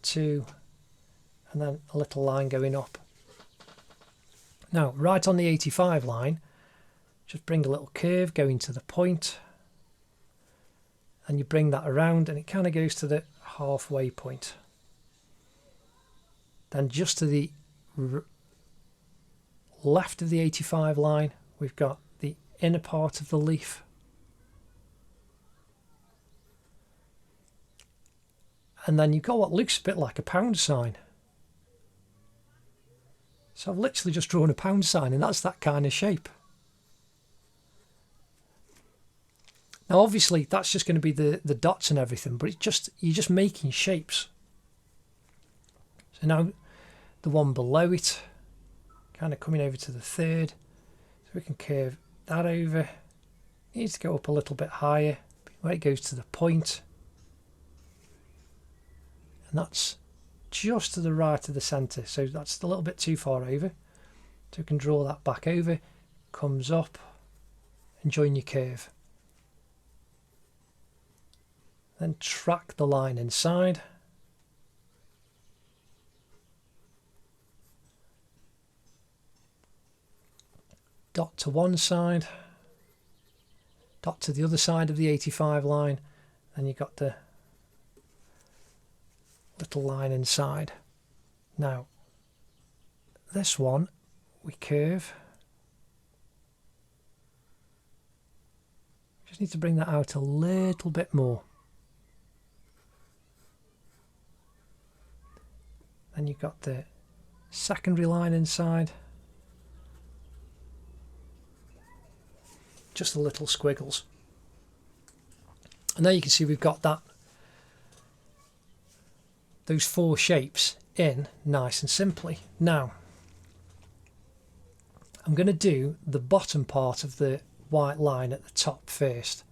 2, and then a little line going up. Now, right on the 85 line, just bring a little curve going to the point, and you bring that around and it kind of goes to the halfway point. Then just to the left of the 85 line, we've got the inner part of the leaf. And then you've got what looks a bit like a pound sign. So I've literally just drawn a pound sign, and that's that kind of shape. Now obviously that's just going to be the dots and everything, but it's just, you're just making shapes. So now the one below it, kind of coming over to the third, so we can curve that over. It needs to go up a little bit higher where it goes to the point. And that's just to the right of the centre, so that's a little bit too far over. So we can draw that back over, comes up, and join your curve. Then track the line inside. Dot to one side, dot to the other side of the 85 line, and you've got the little line inside. Now, this one we curve. Just need to bring that out a little bit more. Then you've got the secondary line inside. Just the little squiggles. And there you can see we've got that, those four shapes in nice and simply. Now, I'm going to do the bottom part of the white line at the top first.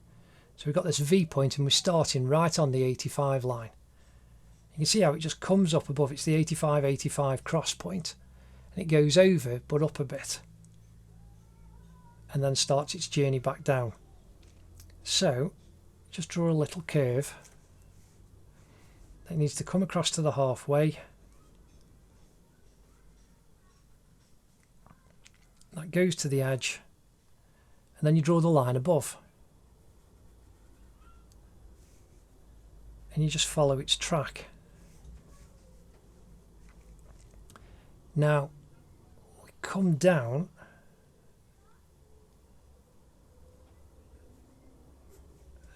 So we've got this V point and we're starting right on the 85 line. You can see how it just comes up above. It's the 85-85 cross point, and it goes over but up a bit and then starts its journey back down. So just draw a little curve. It needs to come across to the halfway. That goes to the edge, and then you draw the line above. And you just follow its track. Now, we come down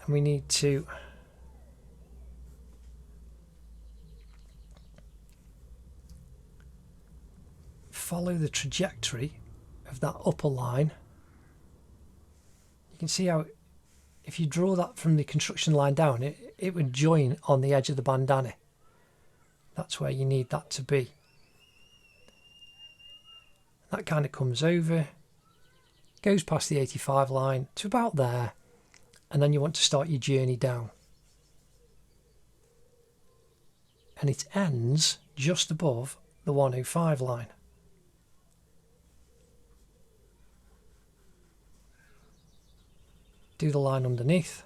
and we need to follow the trajectory of that upper line. You can see how if you draw that from the construction line down, it it would join on the edge of the bandana. That's where you need that to be. That kind of comes over, goes past the 85 line to about there, and then you want to start your journey down. And it ends just above the 105 line. Do the line underneath.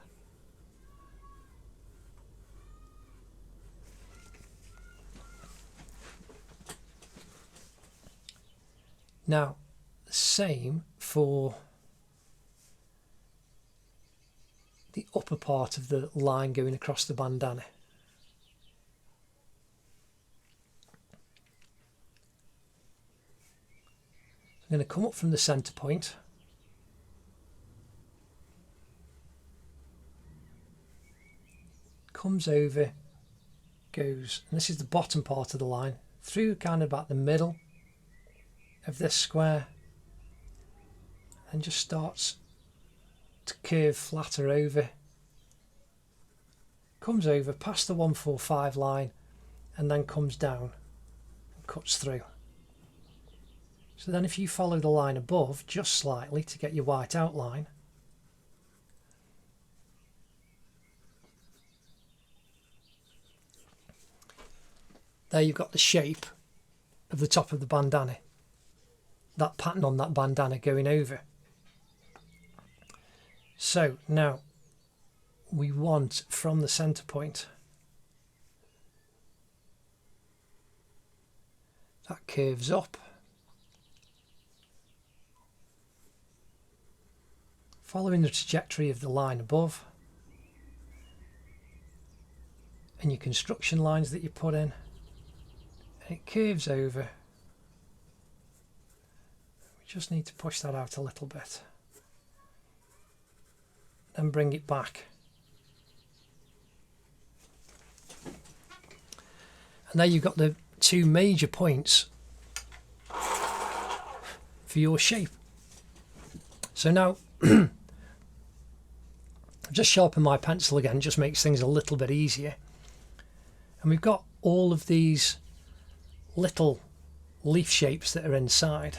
Now, same for the upper part of the line going across the bandana. I'm going to come up from the centre point. Comes over, goes, and this is the bottom part of the line, through kind of about the middle of this square, and just starts to curve flatter over, comes over past the 145 line, and then comes down and cuts through. So then if you follow the line above just slightly to get your white outline, there you've got the shape of the top of the bandana, that pattern on that bandana going over. So now we want from the centre point, that curves up, following the trajectory of the line above, and your construction lines that you put in, and it curves over. We just need to push that out a little bit, then bring it back. And there you've got the two major points for your shape. So now I've just sharpened my pencil again, just makes things a little bit easier. And we've got all of these little leaf shapes that are inside,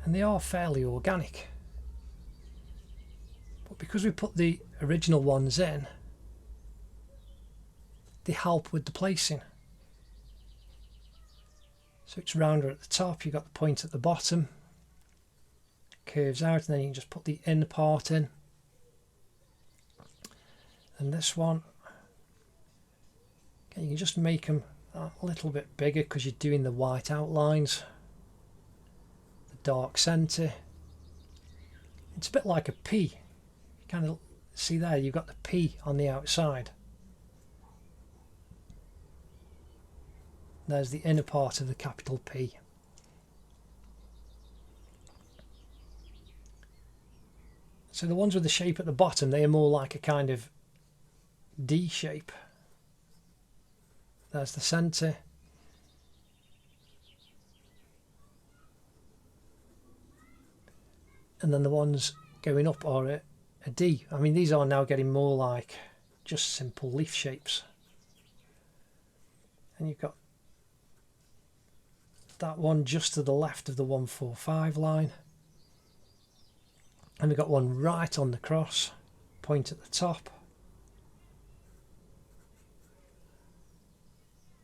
and they are fairly organic, but because we put the original ones in, they help with the placing. So it's rounder at the top, you've got the point at the bottom, curves out, and then you can just put the inner part in. And this one, okay, you can just make them a little bit bigger because you're doing the white outlines, the dark centre. It's a bit like a P. You kind of see there, you've got the P on the outside. There's the inner part of the capital P. So the ones with the shape at the bottom, they are more like a kind of D shape. There's the centre. And then the ones going up are a D. I mean, these are now getting more like just simple leaf shapes. And you've got that one just to the left of the 145 line. And we've got one right on the cross, point at the top.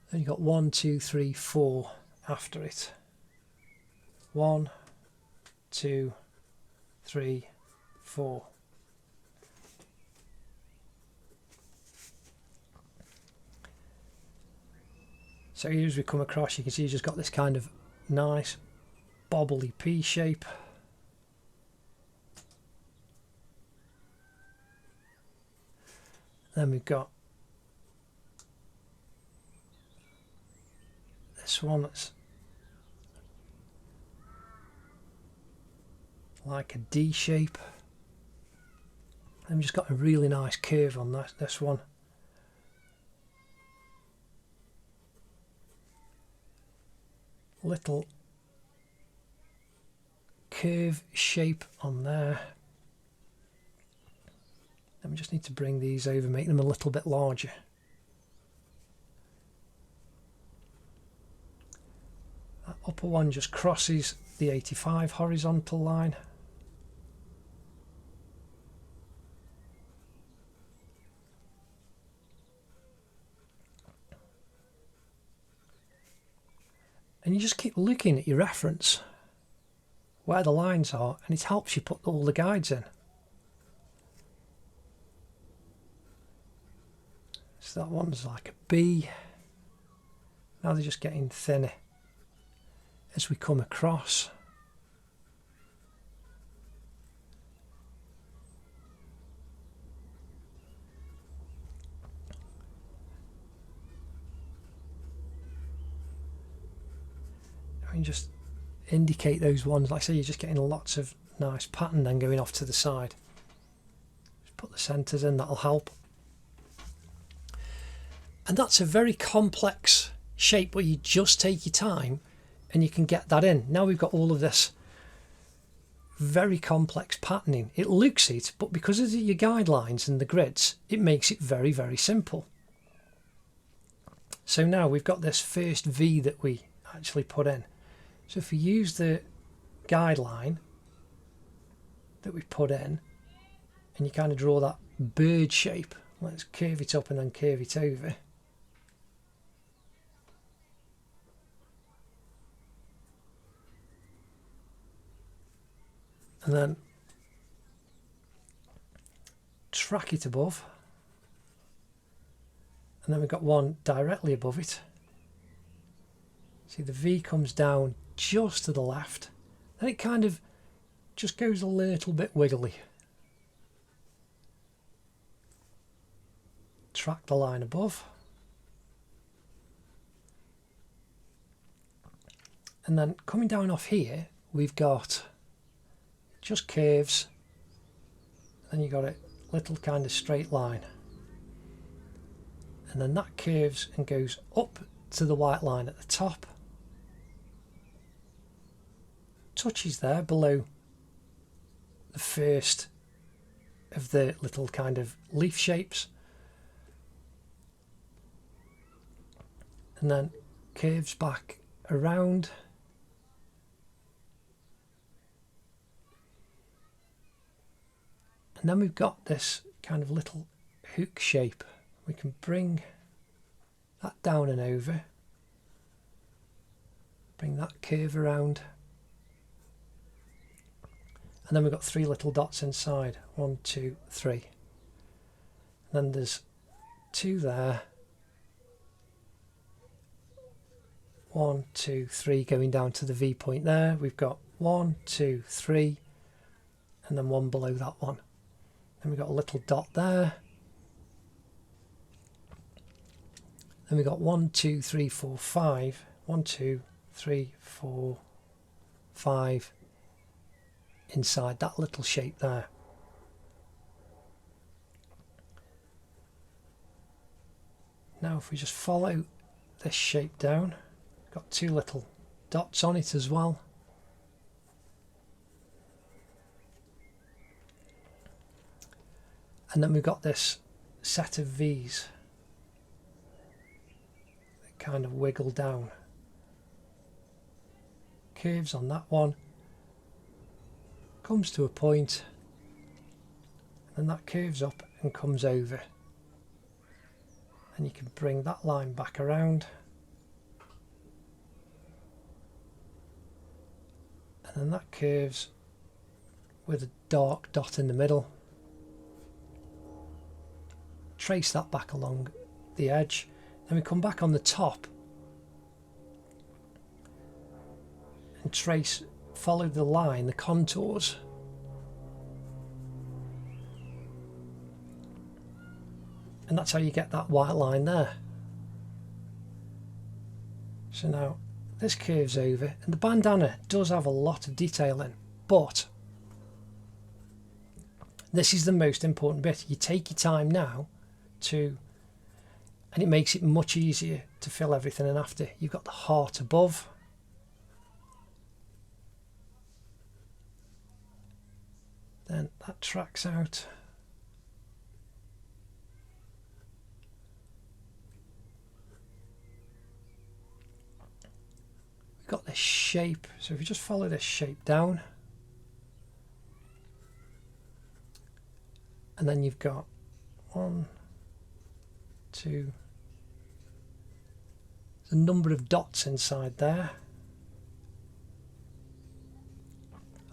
Then you've got 1, 2, 3, 4 after it. 1, 2, 3, 4. So here as we come across, you can see you've just got this kind of nice bobbly P shape. Then we've got this one that's like a D shape. And we've just got a really nice curve on this one. Little curve shape on there. Then we just need to bring these over, make them a little bit larger. That upper one just crosses the 85 horizontal line. And you just keep looking at your reference, where the lines are, and it helps you put all the guides in. So that one's like a B. Now they're just getting thinner as we come across. And just indicate those ones. Like I say, you're just getting lots of nice pattern then going off to the side. Just put the centres in, that'll help. And that's a very complex shape where you just take your time and you can get that in. Now we've got all of this very complex patterning. It looks it, but because of your guidelines and the grids, it makes it very, very simple. So now we've got this first V that we actually put in. So if we use the guideline that we put in and you kind of draw that bird shape, let's curve it up and then curve it over. And then track it above. And then we've got one directly above it. See, the V comes down just to the left, and it kind of just goes a little bit wiggly. Track the line above. And then coming down off here, we've got just curves, and then you've got a little kind of straight line. And then that curves and goes up to the white line at the top. Touches there below the first of the little kind of leaf shapes. And then curves back around. And then we've got this kind of little hook shape. We can bring that down and over. Bring that curve around. And then we've got three little dots inside. 1, 2, 3. And then there's 2 there. 1, 2, 3 going down to the V point there. We've got 1, 2, 3, and then 1 below that one. Then we've got a little dot there. Then we've got 1, 2, 3, 4, 5. 1, 2, 3, 4, 5 inside that little shape there. Now if we just follow this shape down, got 2 little dots on it as well. And then we've got this set of V's that kind of wiggle down. Curves on that one. Comes to a point, and that curves up and comes over. And you can bring that line back around. And then that curves with a dark dot in the middle. Trace that back along the edge. Then we come back on the top and trace, follow the line, the contours. And that's how you get that white line there. So now this curves over, and the bandana does have a lot of detail in, but this is the most important bit. You take your time now to, and it makes it much easier to fill everything in after. You've got the heart above. Then that tracks out. you've got this shape. So if you just follow this shape down, and then you've got 1, 2, there's a number of dots inside there.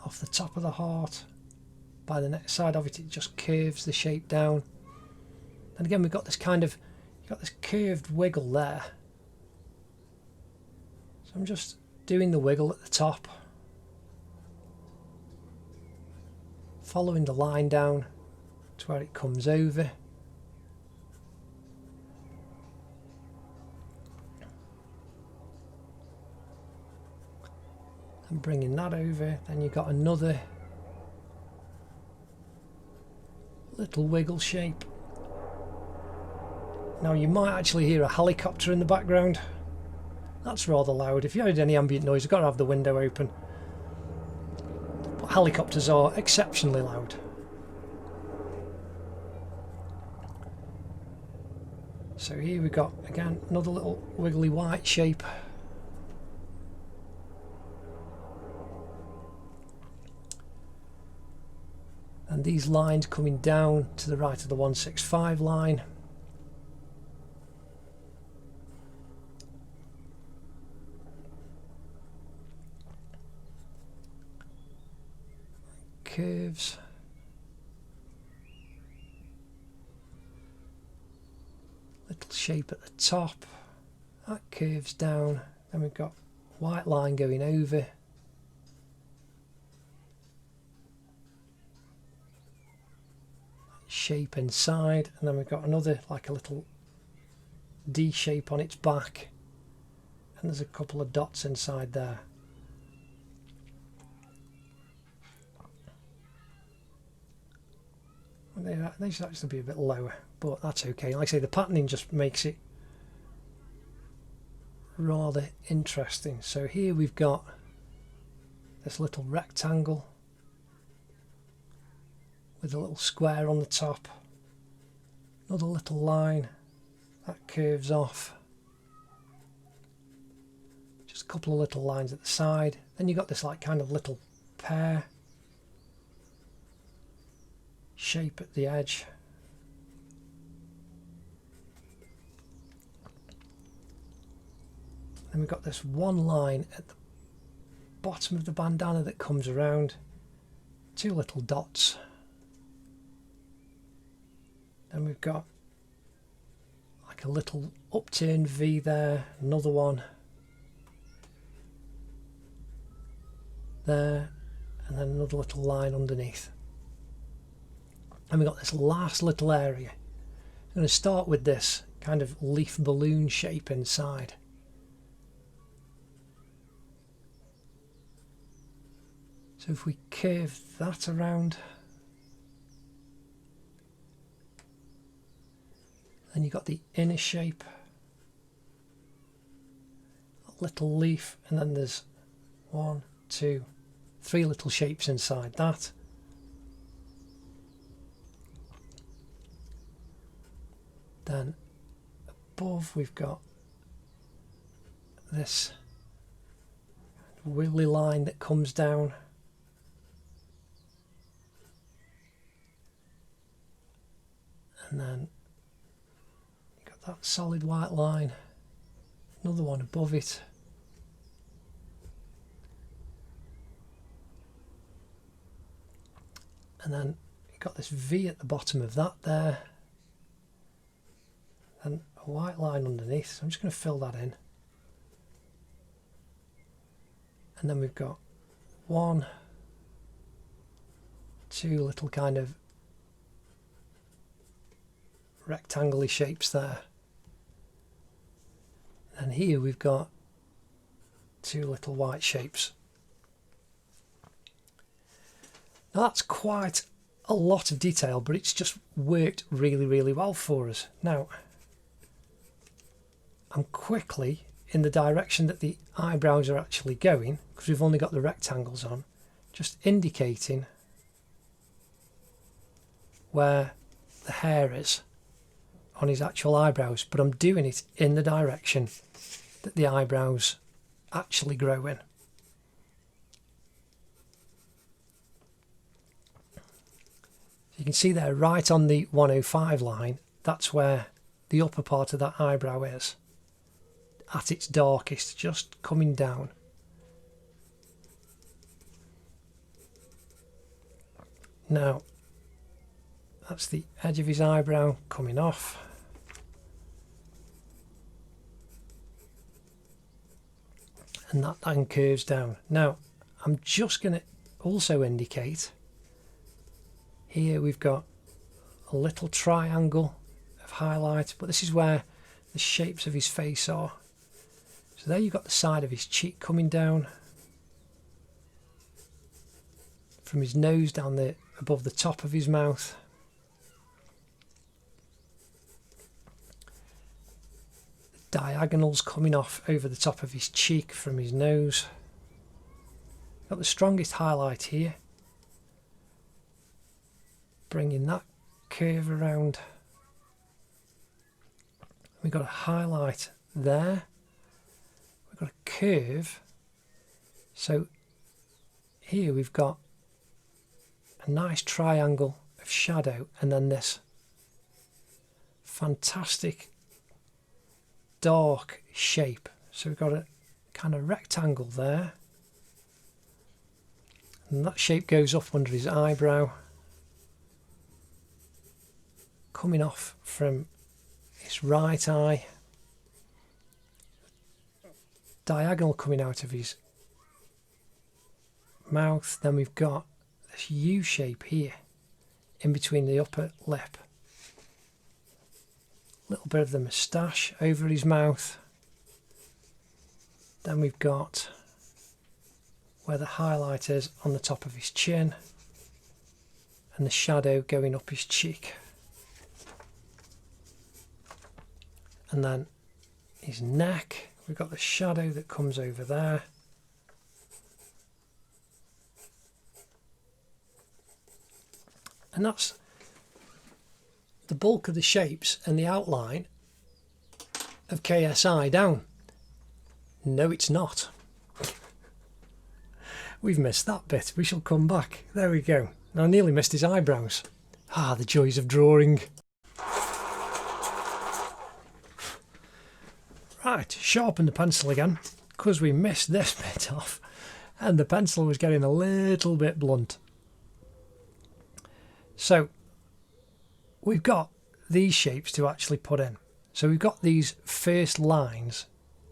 Off the top of the heart, by the next side of it, it just curves the shape down. And again, we've got this kind of, you've got this curved wiggle there. So I'm just doing the wiggle at the top, following the line down to where it comes over. And bringing that over, then you've got another little wiggle shape. Now you might actually hear a helicopter in the background. That's rather loud. If you heard any ambient noise, you've got to have the window open. But helicopters are exceptionally loud. So here we've got, again, another little wiggly white shape. And these lines coming down to the right of the 165 line. Curves. Little shape at the top. That curves down. Then we've got white line going over. Shape inside, and then we've got another, like a little D shape on its back, and there's a couple of dots inside there. They should actually be a bit lower, but that's okay. Like I say, the patterning just makes it rather interesting. So here we've got this little rectangle with a little square on the top, another little line that curves off, just a couple of little lines at the side. Then you've got this like kind of little pear shape at the edge. Then we've got this one line at the bottom of the bandana that comes around, two little dots. Then we've got like a little upturned V there, another one there, and then another little line underneath. And we've got this last little area. I'm going to start with this kind of leaf balloon shape inside. So if we curve that around, then you've got the inner shape, a little leaf, and then there's 1, 2, 3 little shapes inside that. Then above we've got this wiggly line that comes down. And then you've got that solid white line, another one above it. And then you've got this V at the bottom of that there. And a white line underneath, so I'm just going to fill that in. And then we've got 1, 2 little kind of rectangular shapes there. And here we've got 2 little white shapes. Now that's quite a lot of detail, but it's just worked really, really well for us. Now, I'm quickly in the direction that the eyebrows are actually going, because we've only got the rectangles on, just indicating where the hair is on his actual eyebrows, but I'm doing it in the direction that the eyebrows actually growing. You can see there right on the 105 line, that's where the upper part of that eyebrow is, at its darkest, just coming down. Now, that's the edge of his eyebrow coming off. And that then curves down. Now, I'm just going to also indicate, here we've got a little triangle of highlight, but this is where the shapes of his face are. So there you've got the side of his cheek coming down, from his nose down the above the top of his mouth. The diagonals coming off over the top of his cheek from his nose. Got the strongest highlight here, bringing that curve around. We've got a highlight there. We've got a curve. So here we've got a nice triangle of shadow, and then this fantastic dark shape. So we've got a kind of rectangle there, and that shape goes up under his eyebrow, coming off from his right eye, diagonal coming out of his mouth. Then we've got this U shape here in between the upper lip, a little bit of the moustache over his mouth. Then we've got where the highlight is on the top of his chin, and the shadow going up his cheek. And then his neck, we've got the shadow that comes over there. And that's the bulk of the shapes and the outline of KSI down. No, it's not. We've missed that bit. We shall come back. There we go. I nearly missed his eyebrows. Ah, the joys of drawing. Right, sharpen the pencil again, because we missed this bit off and the pencil was getting a little bit blunt. So we've got these shapes to actually put in. So we've got these first lines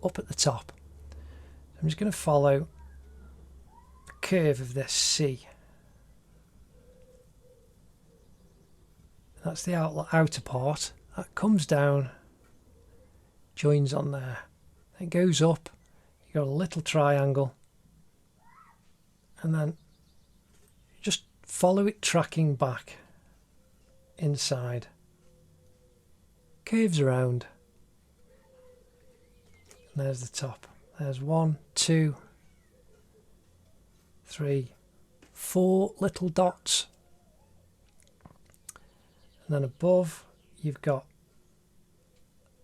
up at the top. I'm just going to follow the curve of this C. That's the outer part. That comes down, joins on there. It goes up, you've got a little triangle, and then just follow it tracking back inside, curves around, and there's the top. There's 1, 2, 3, 4 little dots, and then above you've got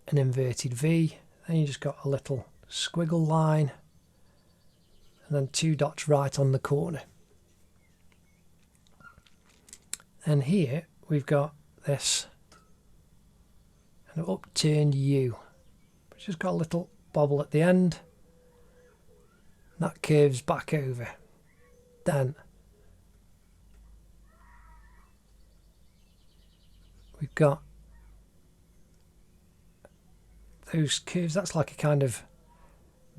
an inverted V, then you just got a little squiggle line, and then 2 dots right on the corner. And here we've got this an upturned U, which has got a little bobble at the end. That curves back over. Then we've got those curves. That's like a kind of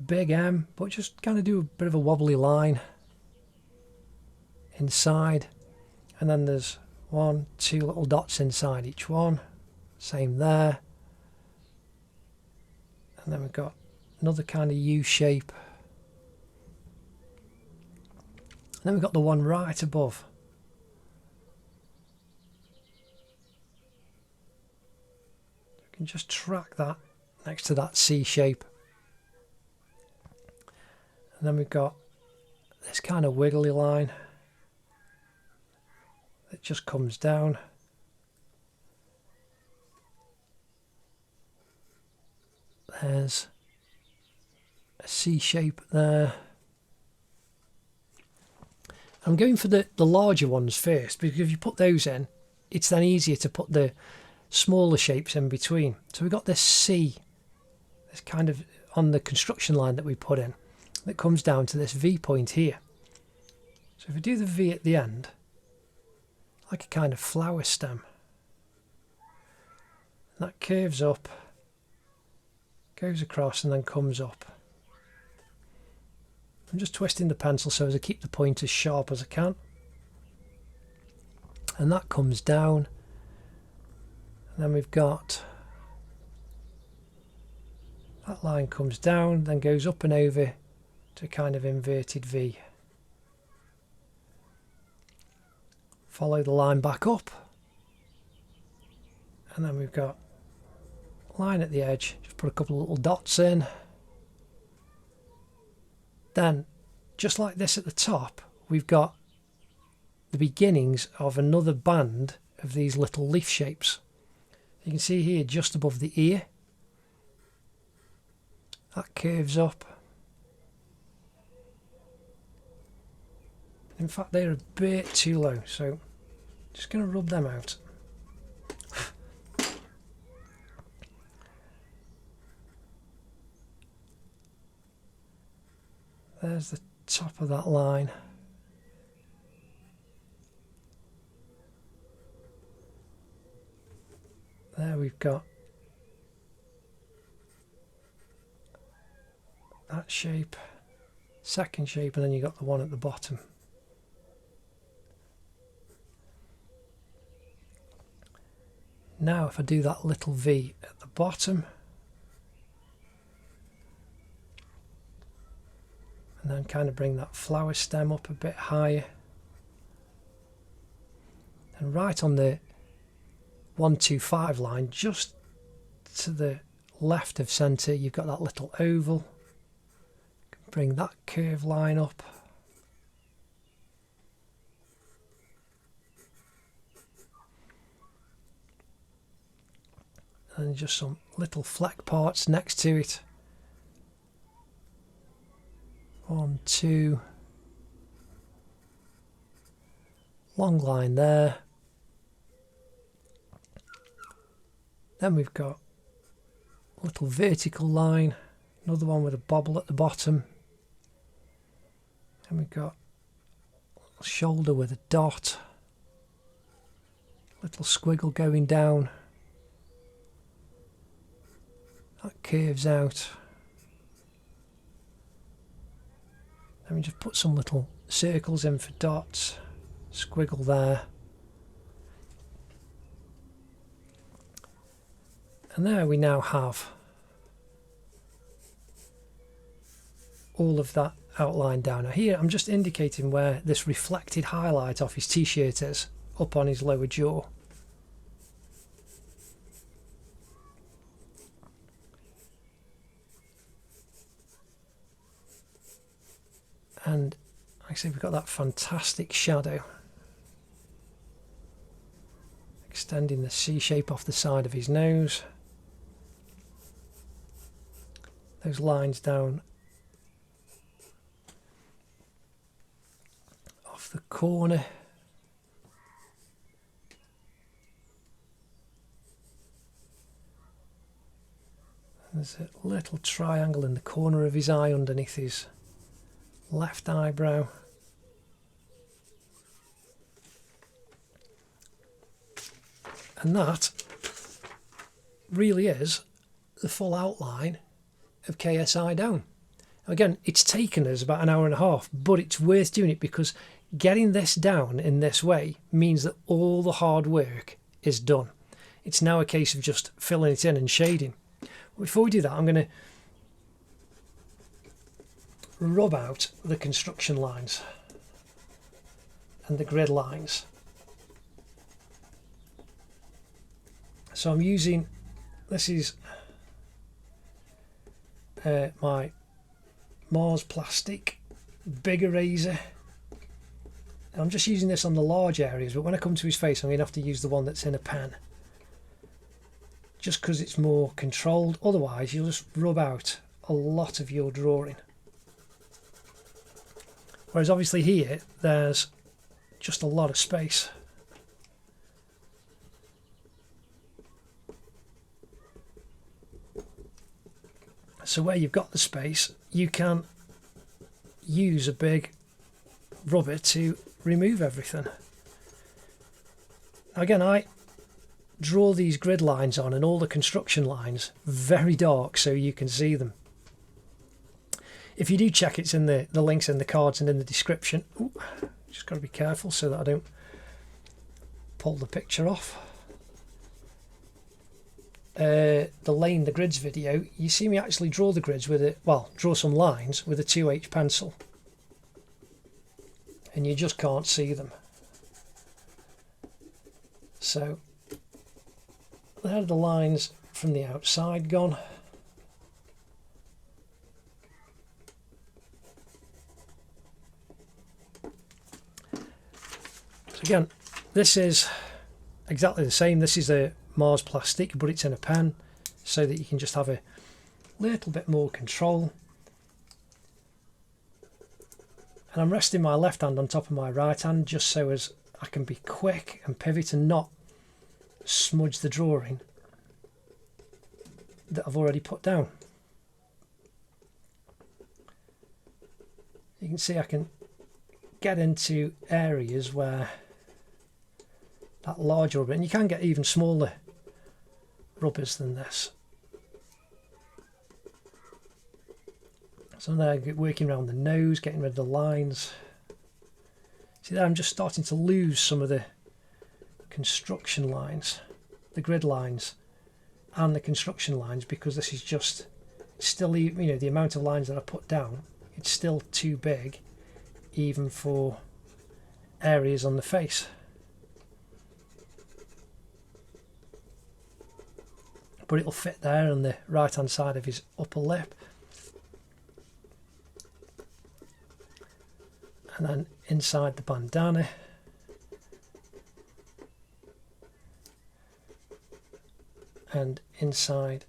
big M, but just kind of do a bit of a wobbly line inside, and then there's 1, 2 little dots inside each one, same there, and then we've got another kind of U shape, and then we've got the one right above. You can just track that next to that C shape, and then we've got this kind of wiggly line that just comes down. There's a C shape there. I'm going for the larger ones first, because if you put those in, it's then easier to put the smaller shapes in between. So we've got this C, this kind of on the construction line that we put in, that comes down to this V point here. So if we do the V at the end, like a kind of flower stem, and that curves up, goes across and then comes up. I'm just twisting the pencil so as I keep the point as sharp as I can. And that comes down. And then we've got that line comes down, then goes up and over to a kind of inverted V. Follow the line back up. And then we've got a line at the edge. Just put a couple of little dots in. Then, just like this at the top, we've got the beginnings of another band of these little leaf shapes. You can see here just above the ear, that curves up. In fact, they're a bit too low, so just going to rub them out. There's the top of that line. There we've got that shape, second shape, and then you got the one at the bottom. Now if I do that little V at the bottom, and then kind of bring that flower stem up a bit higher, and right on the 125 line, just to the left of centre, you've got that little oval. Bring that curve line up. And just some little fleck parts next to it. 1, 2. Long line there. Then we've got a little vertical line, another one with a bobble at the bottom. And we've got a shoulder with a dot, little squiggle going down. That curves out. Then we just put some little circles in for dots, squiggle there. And there we now have all of that outline down. Now here I'm just indicating where this reflected highlight off his t-shirt is, up on his lower jaw. And like I say, we've got that fantastic shadow extending the C shape off the side of his nose. Those lines down off the corner. There's a little triangle in the corner of his eye underneath his left eyebrow. And that really is the full outline of KSI down. Again, it's taken us about an hour and a half, but it's worth doing it because getting this down in this way means that all the hard work is done. It's now a case of just filling it in and shading. Before we do that, I'm going to rub out the construction lines and the grid lines. So I'm using, this is my Mars plastic big eraser. I'm just using this on the large areas, but when I come to his face I'm going to have to use the one that's in a pen, just because it's more controlled. Otherwise you'll just rub out a lot of your drawing. Whereas obviously here, there's just a lot of space. So where you've got the space, you can use a big rubber to remove everything. Again, I draw these grid lines on and all the construction lines very dark so you can see them. If you do check, it's in the links in the cards and in the description. Ooh, just got to be careful so that I don't pull the picture off. The laying the grids video, you see me actually draw the grids with it, well, draw some lines with a 2H pencil, and you just can't see them. So there are the lines from the outside gone. So again, this is exactly the same. This is a Mars plastic, but it's in a pen so that you can just have a little bit more control. And I'm resting my left hand on top of my right hand just so as I can be quick and pivot and not smudge the drawing that I've already put down. You can see I can get into areas where that larger rubber, and you can get even smaller rubbers than this. So there, working around the nose, getting rid of the lines. See there, I'm just starting to lose some of the construction lines, the grid lines and the construction lines, because this is just still, you know, the amount of lines that I put down, it's still too big even for areas on the face. But it'll fit there on the right hand side of his upper lip. And then inside the bandana. And inside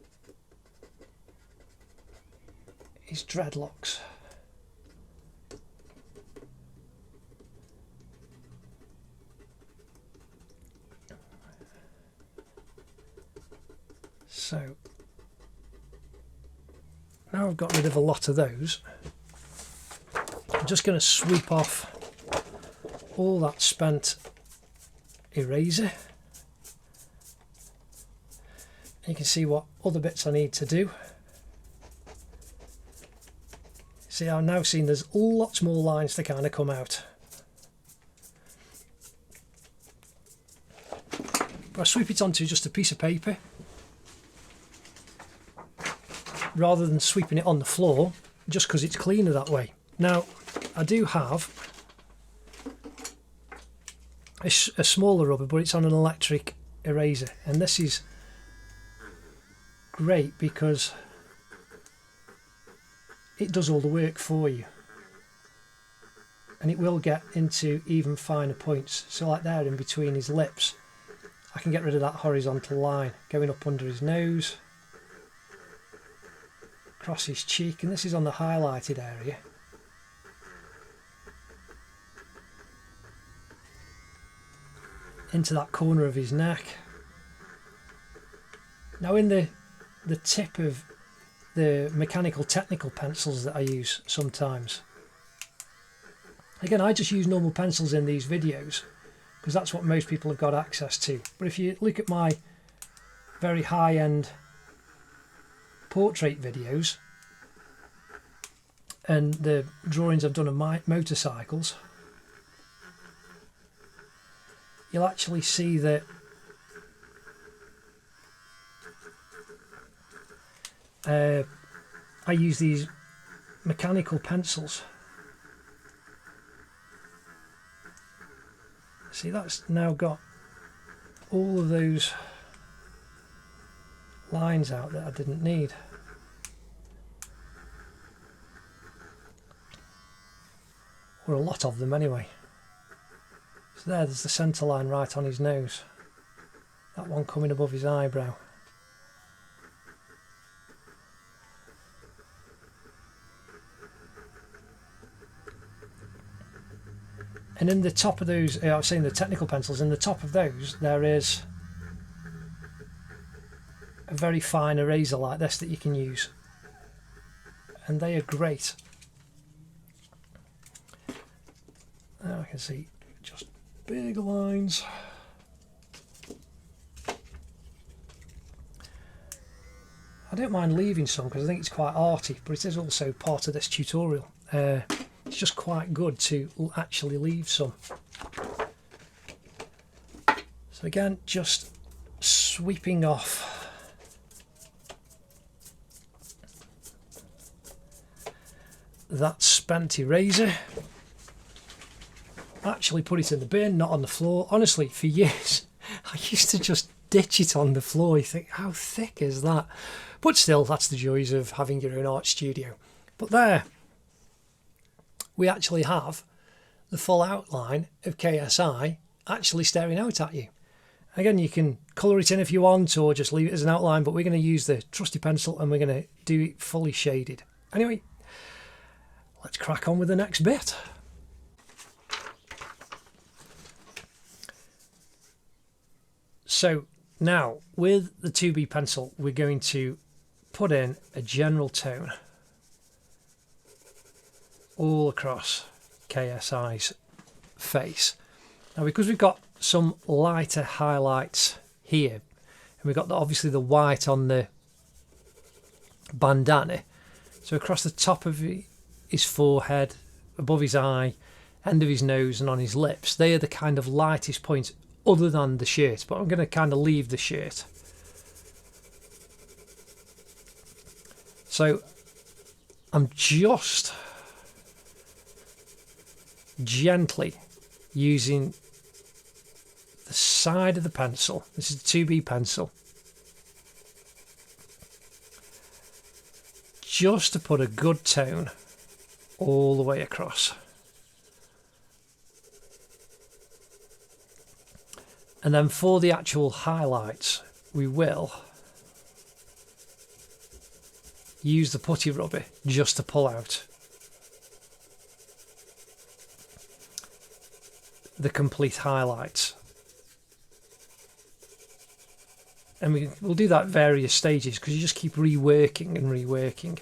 his dreadlocks. So now I've got rid of a lot of those, I'm just going to sweep off all that spent eraser. You can see what other bits I need to do. See, I've now seen there's lots more lines to kind of come out. But I sweep it onto just a piece of paper rather than sweeping it on the floor, just because it's cleaner that way. Now, I do have a smaller rubber, but it's on an electric eraser, and this is great because it does all the work for you, and it will get into even finer points. So like there in between his lips, I can get rid of that horizontal line going up under his nose, across his cheek, and this is on the highlighted area. Into that corner of his neck. Now in the tip of the mechanical technical pencils that I use sometimes, again, I just use normal pencils in these videos because that's what most people have got access to. But if you look at my very high-end portrait videos and the drawings I've done of my motorcycles, you'll actually see that I use these mechanical pencils. See, that's now got all of those lines out that I didn't need. Or a lot of them anyway. So there's the centre line right on his nose. That one coming above his eyebrow. And in the top of those, I was saying the technical pencils, in the top of those there is a very fine eraser like this that you can use, and they are great. Now I can see just big lines. I don't mind leaving some because I think it's quite arty, but it is also part of this tutorial. It's just quite good to actually leave some. So again, just sweeping off that spent eraser. Actually put it in the bin, not on the floor. Honestly, for years I used to just ditch it on the floor. You think, how thick is that? But still, that's the joys of having your own art studio. But there we actually have the full outline of KSI actually staring out at you. Again, you can colour it in if you want, or just leave it as an outline, but we're going to use the trusty pencil and we're going to do it fully shaded. Anyway, let's crack on with the next bit. So now with the 2B pencil, we're going to put in a general tone all across KSI's face. Now, because we've got some lighter highlights here, and we've got obviously the white on the bandana, so across the top of his forehead, above his eye, end of his nose and on his lips, they are the kind of lightest points other than the shirt, but I'm going to kind of leave the shirt. So I'm just gently using the side of the pencil. This is a 2B pencil, just to put a good tone all the way across. And then for the actual highlights, we will use the putty rubber just to pull out the complete highlights. And we'll do that at various stages, because you just keep reworking and reworking.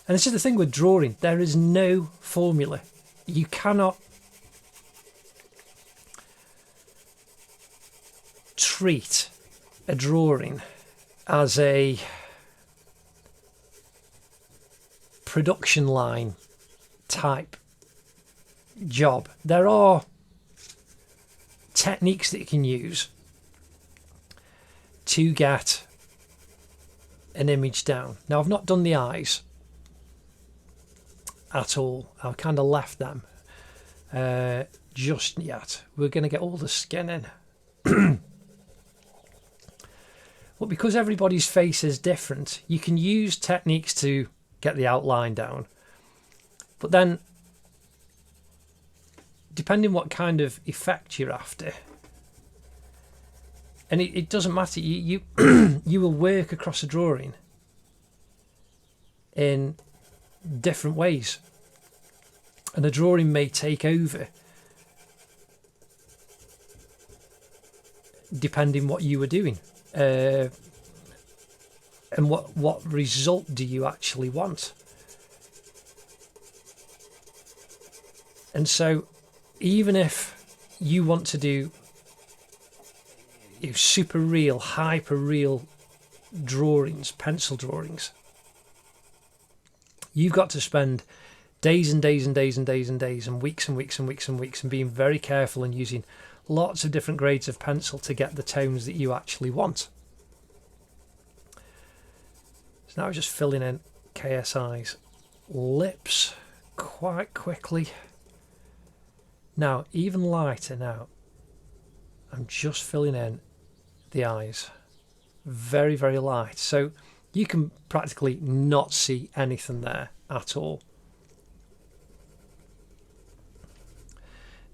And this is the thing with drawing, there is no formula. You cannot treat a drawing as a production line type job. There are techniques that you can use to get an image down. Now, I've not done the eyes at all. I've kind of left them just yet. We're going to get all the skin in. But because everybody's face is different, you can use techniques to get the outline down. But then, depending what kind of effect you're after, and it doesn't matter, you you will work across a drawing in different ways, and a drawing may take over depending what you were doing. And what result do you actually want? And so even if you want to do super real, hyper real drawings, pencil drawings, you've got to spend days and days and days and days and days and weeks and weeks and weeks and weeks and being very careful and using lots of different grades of pencil to get the tones that you actually want. So now I'm just filling in KSI's lips quite quickly. Now, even lighter now, I'm just filling in the eyes. Very, very light. So you can practically not see anything there at all.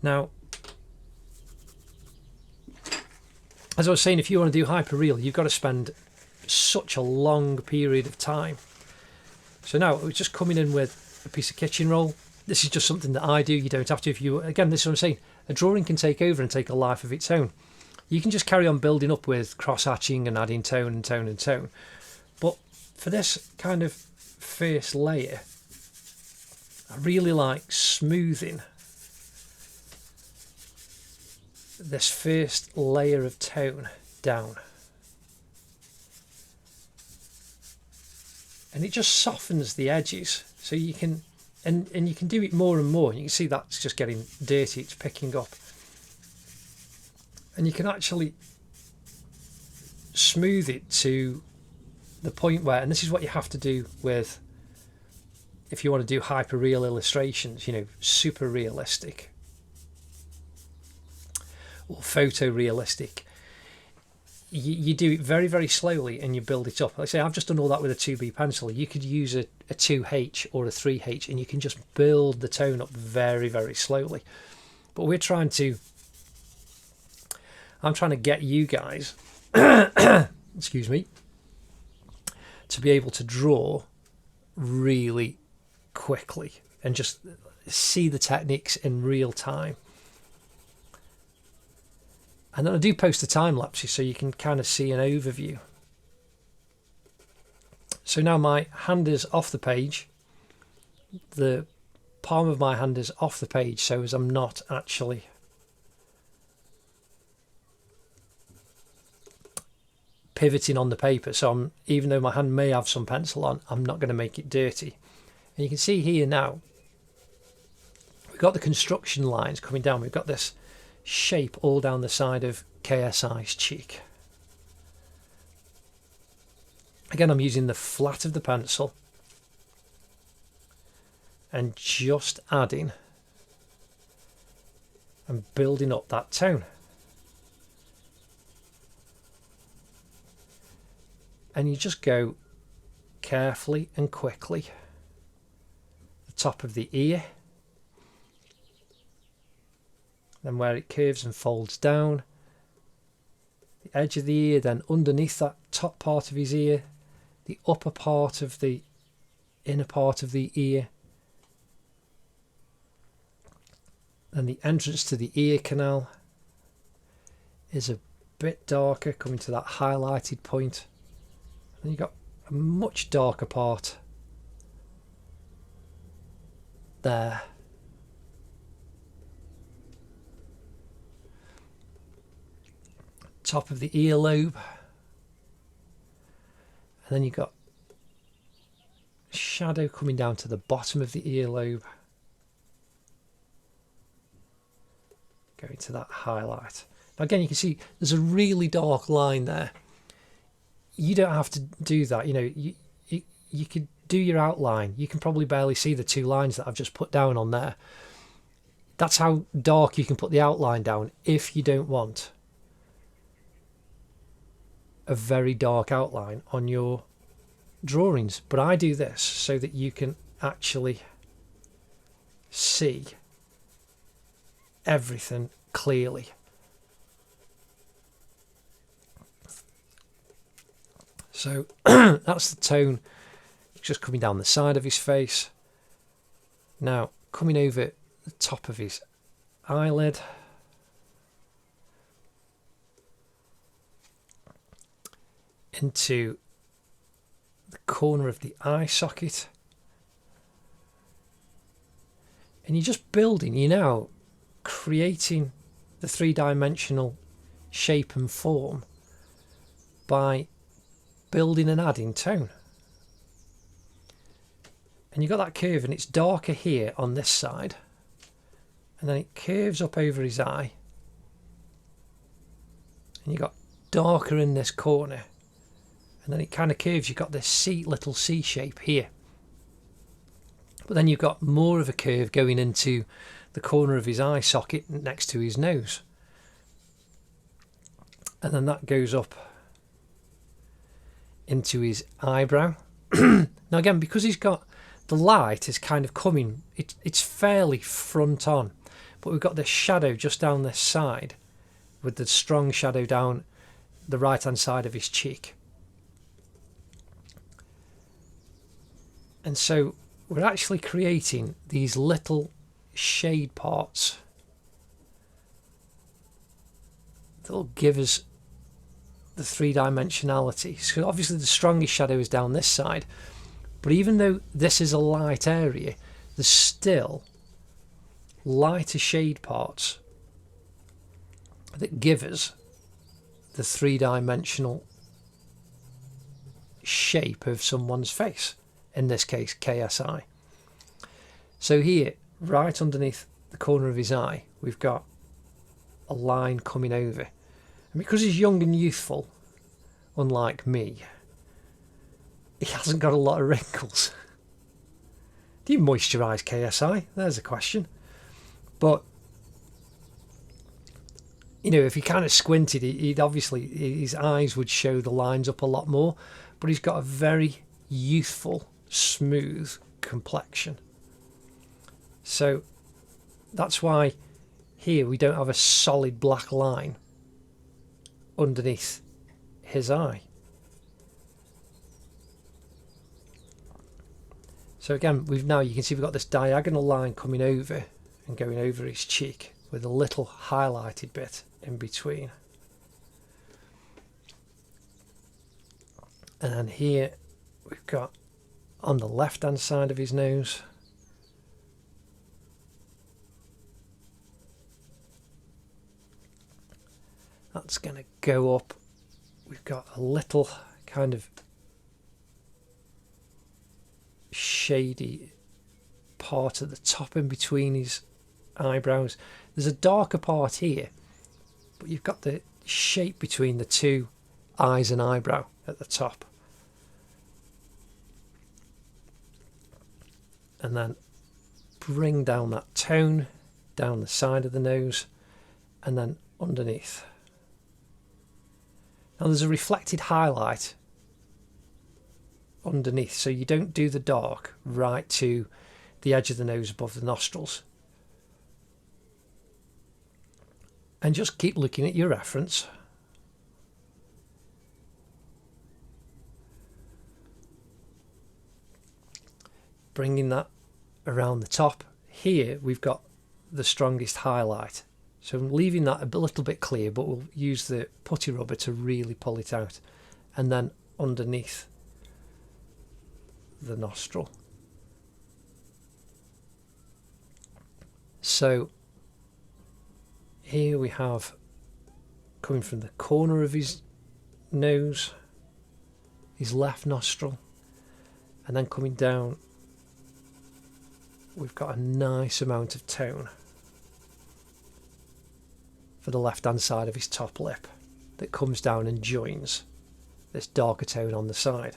Now, as I was saying, if you want to do hyperreal, you've got to spend such a long period of time. So now we're just coming in with a piece of kitchen roll, This is just something that I do. You don't have to. If you, again, this is what I'm saying. A drawing can take over and take a life of its own. You can just carry on building up with cross-hatching and adding tone and tone and tone. But for this kind of first layer, I really like smoothing this first layer of tone down. And it just softens the edges. So you can, and you can do it more and more. You can see that's just getting dirty, it's picking up. And you can actually smooth it to the point where, and this is what you have to do with, if you want to do hyper real illustrations, you know, super realistic or photorealistic, you do it very, very slowly and you build it up. Like I say, I've just done all that with a 2B pencil. You could use a 2H or a 3H and you can just build the tone up very, very slowly. But I'm trying to get you guys, excuse me, to be able to draw really quickly and just see the techniques in real time. And then I do post the time lapses so you can kind of see an overview. So now my hand is off the page. The palm of my hand is off the page, so as I'm not actually pivoting on the paper. So even though my hand may have some pencil on, I'm not going to make it dirty. And you can see here now, we've got the construction lines coming down. We've got this shape all down the side of KSI's cheek. Again, I'm using the flat of the pencil and just adding and building up that tone. And you just go carefully and quickly. The top of the ear, then where it curves and folds down, the edge of the ear, then underneath that top part of his ear, the upper part of the inner part of the ear, and the entrance to the ear canal is a bit darker, coming to that highlighted point. And you've got a much darker part there. Top of the earlobe, and then you've got shadow coming down to the bottom of the earlobe, going to that highlight. Now again, you can see there's a really dark line there. You don't have to do that. You know, you could do your outline. You can probably barely see the two lines that I've just put down on there. That's how dark you can put the outline down if you don't want a very dark outline on your drawings. But I do this so that you can actually see everything clearly. So that's the tone just coming down the side of his face. Now coming over the top of his eyelid, into the corner of the eye socket, and you're just building, you're now creating the three-dimensional shape and form by building and adding tone. And you've got that curve, and it's darker here on this side, and then it curves up over his eye, and you've got darker in this corner, and then it kind of curves. You've got this little C shape here, but then you've got more of a curve going into the corner of his eye socket next to his nose, and then that goes up into his eyebrow. Now again, because he's got the light is kind of coming, it's fairly front on, but we've got this shadow just down this side with the strong shadow down the right hand side of his cheek. And so we're actually creating these little shade parts that'll give us the three-dimensionality. So obviously the strongest shadow is down this side, but even though this is a light area, there's still lighter shade parts that give us the three-dimensional shape of someone's face, in this case KSI. So here, right underneath the corner of his eye, we've got a line coming over, and because he's young and youthful, unlike me, he hasn't got a lot of wrinkles. Do you moisturise KSI? There's a question. But you know, if he kind of squinted, he'd obviously, his eyes would show the lines up a lot more, but he's got a very youthful, smooth complexion. So that's why here we don't have a solid black line underneath his eye. So again, you can see we've got this diagonal line coming over and going over his cheek with a little highlighted bit in between. And then here we've got on the left hand side of his nose, that's going to go up. We've got a little kind of shady part at the top in between his eyebrows. There's a darker part here, but you've got the shape between the two eyes and eyebrow at the top. And then bring down that tone down the side of the nose and then underneath. Now there's a reflected highlight underneath, so you don't do the dark right to the edge of the nose above the nostrils. And just keep looking at your reference. Bringing that around the top. Here we've got the strongest highlight, so I'm leaving that a little bit clear, but we'll use the putty rubber to really pull it out. And then underneath the nostril. So here we have, coming from the corner of his nose, his left nostril, and then coming down, we've got a nice amount of tone for the left hand side of his top lip that comes down and joins this darker tone on the side.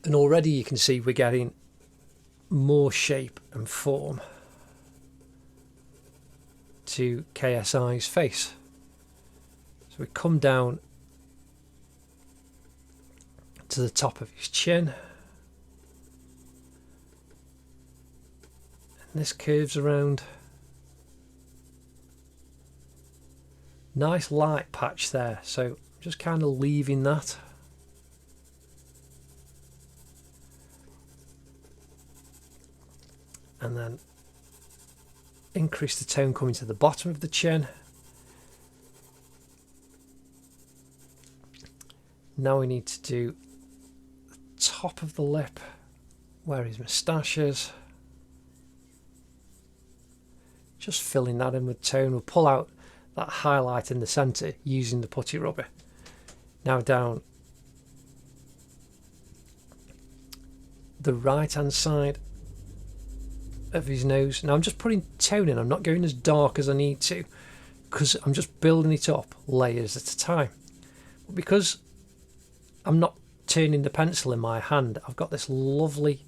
And already you can see we're getting more shape and form to KSI's face. So we come down to the top of his chin, and this curves around. Nice light patch there, so just kind of leaving that. And then increase the tone coming to the bottom of the chin. Now we need to do the top of the lip where his moustache is. Just filling that in with tone. We'll pull out that highlight in the centre using the putty rubber. Now down the right hand side of his nose. Now I'm just putting tone in, I'm not going as dark as I need to because I'm just building it up layers at a time. But because I'm not turning the pencil in my hand, I've got this lovely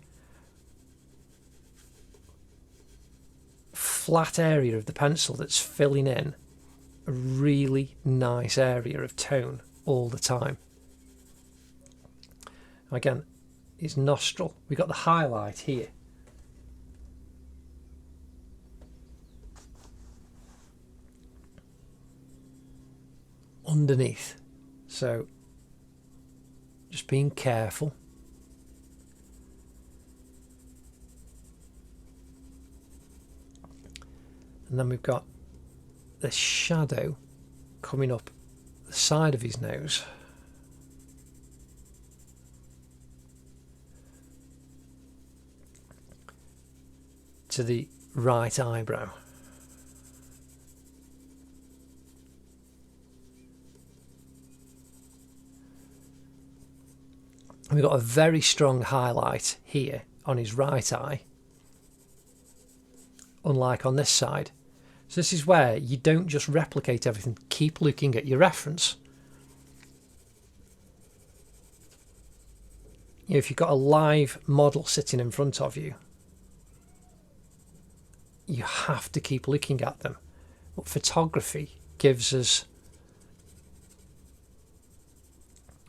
flat area of the pencil that's filling in a really nice area of tone all the time. Again, his nostril, we've got the highlight here. Underneath, so Just being careful. And then we've got this shadow coming up the side of his nose. To the right eyebrow. And we've got a very strong highlight here on his right eye, unlike on this side. So this is where you don't just replicate everything, keep looking at your reference. You know, if you've got a live model sitting in front of you, you have to keep looking at them. But photography gives us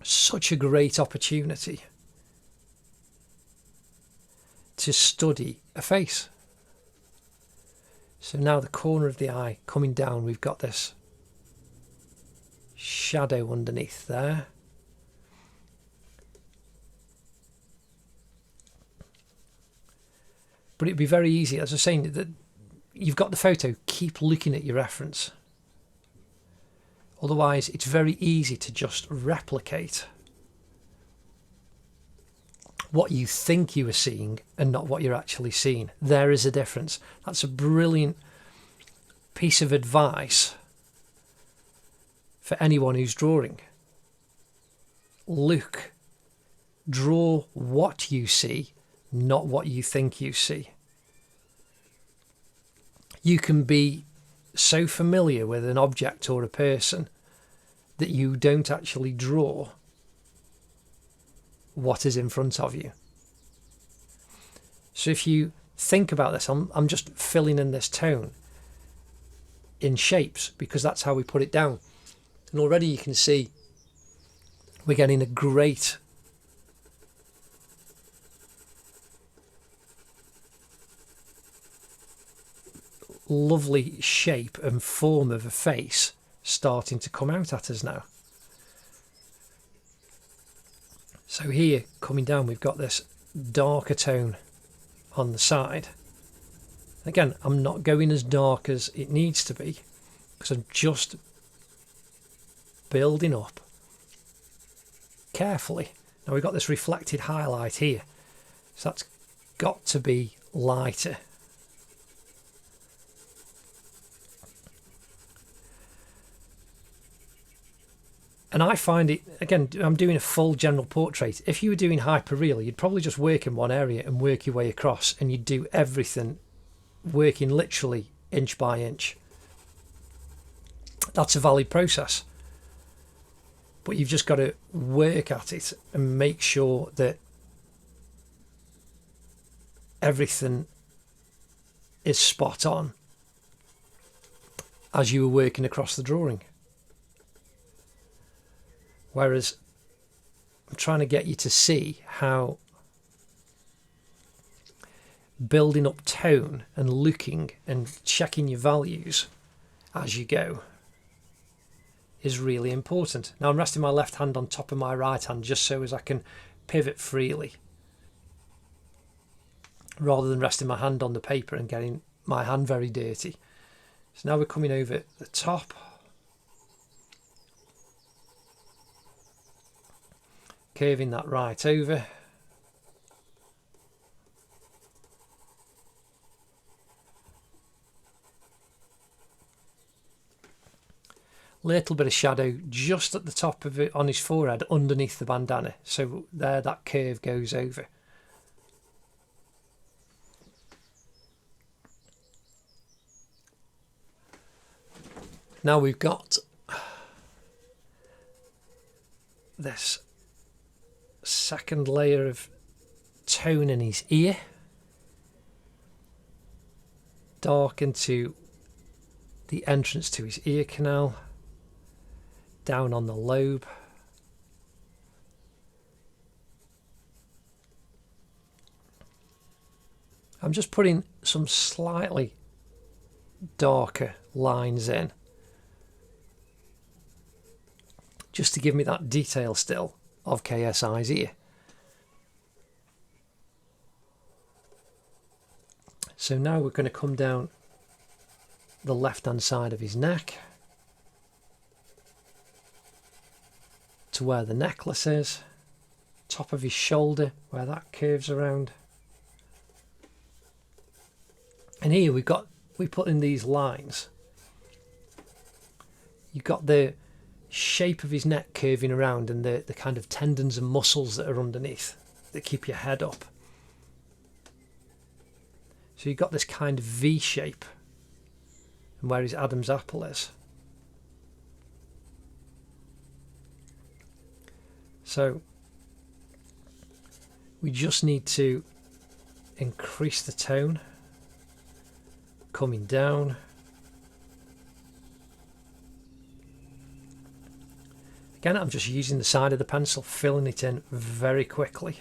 such a great opportunity to study a face. So now the corner of the eye coming down, we've got this shadow underneath there. But it'd be very easy, as I was saying, that you've got the photo, keep looking at your reference. Otherwise, it's very easy to just replicate what you think you are seeing and not what you're actually seeing. There is a difference. That's a brilliant piece of advice for anyone who's drawing. Look, draw what you see, not what you think you see. You can be so familiar with an object or a person that you don't actually draw what is in front of you. So if you think about this, I'm just filling in this tone in shapes because that's how we put it down. And already you can see we're getting a great lovely shape and form of a face starting to come out at us now. So here, coming down, we've got this darker tone on the side. Again, I'm not going as dark as it needs to be because I'm just building up carefully. Now we've got this reflected highlight here, so that's got to be lighter. And I find it, again, I'm doing a full general portrait. If you were doing hyperreal, you'd probably just work in one area and work your way across, and you'd do everything working literally inch by inch. That's a valid process. But you've just got to work at it and make sure that everything is spot on as you were working across the drawing. Whereas I'm trying to get you to see how building up tone and looking and checking your values as you go is really important. Now I'm resting my left hand on top of my right hand just so as I can pivot freely, rather than resting my hand on the paper and getting my hand very dirty. So now we're coming over the top. Curving that right over. Little bit of shadow just at the top of it on his forehead underneath the bandana. So there that curve goes over. Now we've got this second layer of tone in his ear, darken to the entrance to his ear canal, down on the lobe, I'm just putting some slightly darker lines in just to give me that detail still, of KSI's ear. So now we're going to come down the left hand side of his neck to where the necklace is, top of his shoulder where that curves around. And here we put in these lines. You've got the shape of his neck curving around and the kind of tendons and muscles that are underneath that keep your head up. So you've got this kind of V shape, and where his Adam's apple is. So we just need to increase the tone, coming down. Again, I'm just using the side of the pencil, filling it in very quickly.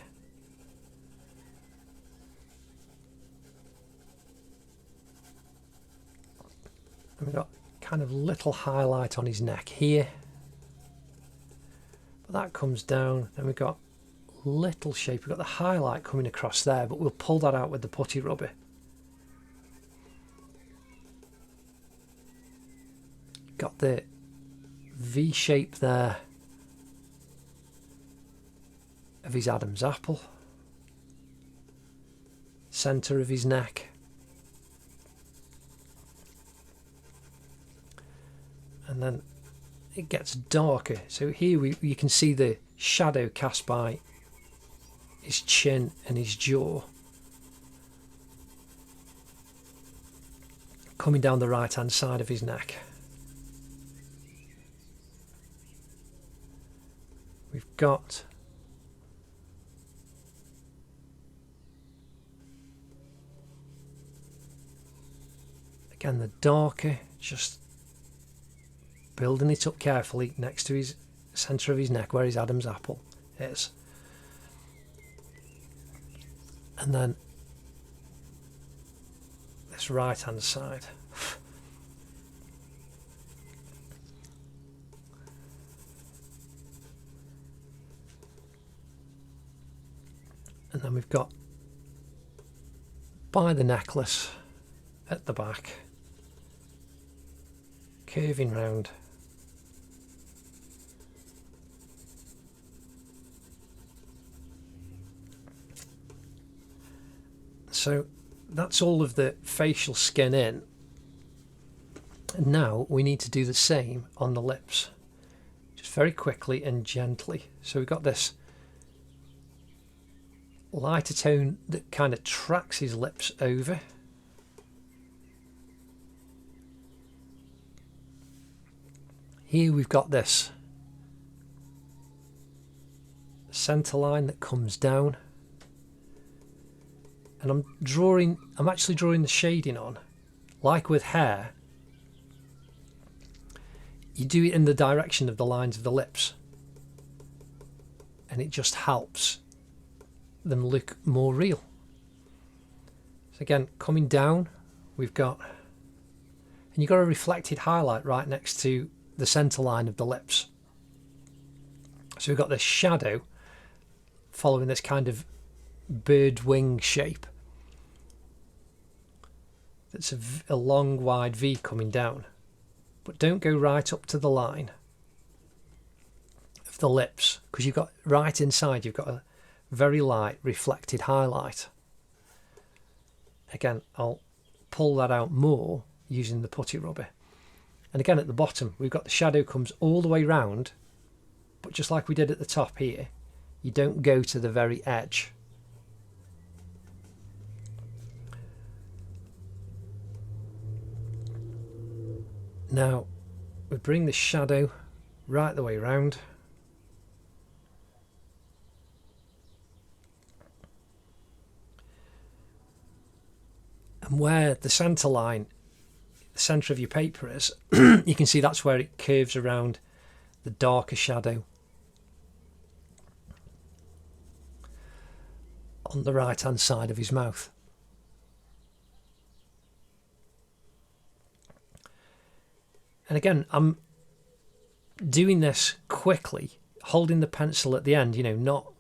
And we've got kind of little highlight on his neck here. But that comes down, and we've got little shape. We've got the highlight coming across there, but we'll pull that out with the putty rubber. Got the V shape there of his Adam's apple, centre of his neck, and then it gets darker. So here you can see the shadow cast by his chin and his jaw, coming down the right hand side of his neck. We've got again the darker, just building it up carefully next to his centre of his neck where his Adam's apple is. And then this right hand side. And then we've got by the necklace at the back, curving round. So that's all of the facial skin in. And now we need to do the same on the lips, just very quickly and gently. So we've got this lighter tone that kind of tracks his lips over. Here we've got this centre line that comes down, and I'm actually drawing the shading on. Like with hair, you do it in the direction of the lines of the lips, and it just helps them look more real. So again, coming down, we've got, and you've got a reflected highlight right next to the centre line of the lips. So we've got this shadow following this kind of bird wing shape. That's a long wide V coming down, but don't go right up to the line of the lips, because you've got right inside, you've got a very light reflected highlight. Again, I'll pull that out more using the putty rubber. And again, at the bottom, we've got the shadow comes all the way round, but just like we did at the top here, you don't go to the very edge. Now we bring the shadow right the way round. And where the centre line, the centre of your paper is, you can see that's where it curves around the darker shadow on the right hand side of his mouth. And again, I'm doing this quickly, holding the pencil at the end, you know, not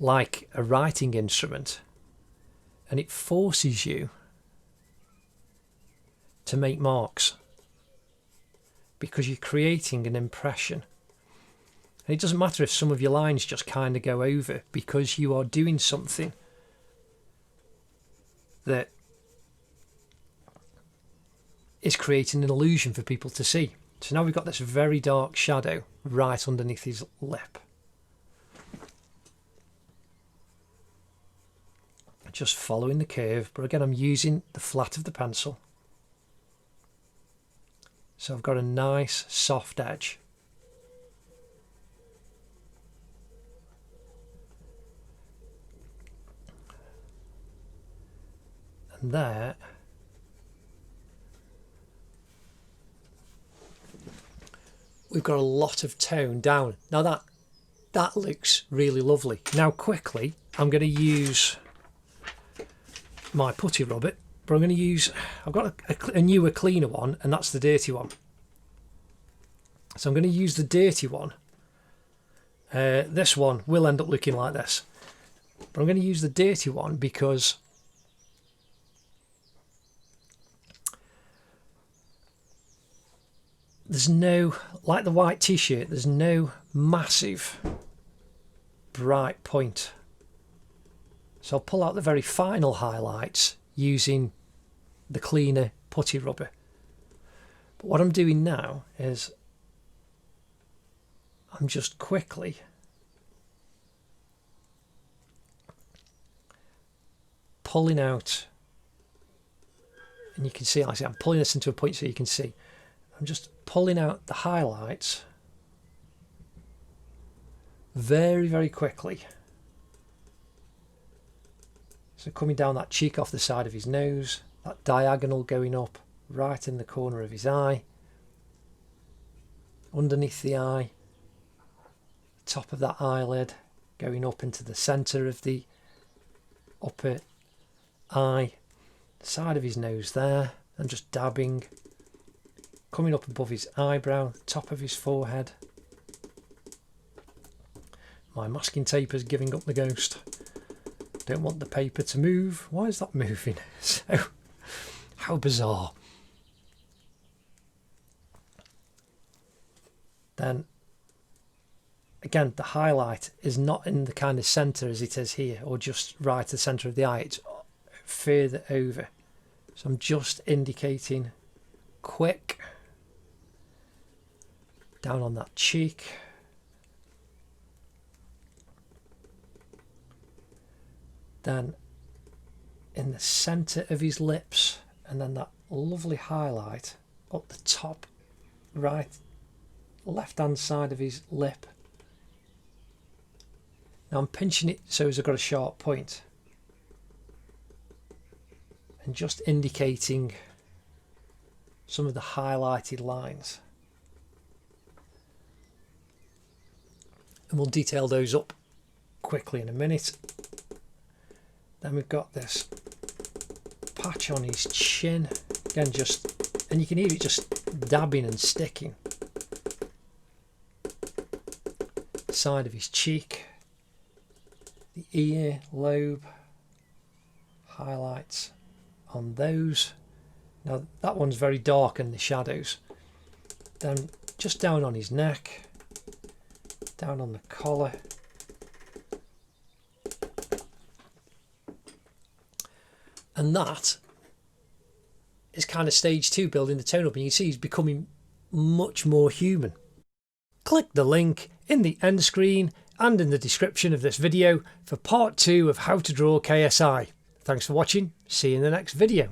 like a writing instrument, and it forces you to make marks because you're creating an impression. And it doesn't matter if some of your lines just kind of go over, because you are doing something that is creating an illusion for people to see. So now we've got this very dark shadow right underneath his lip. Just following the curve, but again I'm using the flat of the pencil. So I've got a nice soft edge. And there we've got a lot of tone down. Now that looks really lovely. Now quickly I'm going to use my putty rubber, but I'm going to use, I've got a newer cleaner one, and that's the dirty one. So I'm going to use the dirty one. This one will end up looking like this, but I'm going to use the dirty one because there's no, like the white t-shirt, there's no massive bright point. So I'll pull out the very final highlights using the cleaner putty rubber. But what I'm doing now is I'm just quickly pulling out, and you can see, like I say, I'm pulling this into a point so you can see. I'm just pulling out the highlights very, very quickly. So coming down that cheek off the side of his nose, that diagonal going up right in the corner of his eye, underneath the eye, top of that eyelid, going up into the centre of the upper eye, the side of his nose there, and just dabbing, coming up above his eyebrow, top of his forehead. My masking tape is giving up the ghost. Don't want the paper to move. Why is that moving? So, how bizarre. Then, again, the highlight is not in the kind of centre as it is here, or just right at the centre of the eye. It's further over. So I'm just indicating quick down on that cheek. Then in the centre of his lips, and then that lovely highlight up the top right left hand side of his lip. Now I'm pinching it so as I've got a sharp point, and just indicating some of the highlighted lines, and we'll detail those up quickly in a minute. Then we've got this patch on his chin, again just, and you can hear it just dabbing and sticking. Side of his cheek, the ear lobe, highlights on those. Now that one's very dark in the shadows. Then just down on his neck, down on the collar. And that is kind of stage 2, building the tone up, and you can see he's becoming much more human. Click the link in the end screen and in the description of this video for part 2 of how to draw KSI. Thanks for watching, see you in the next video.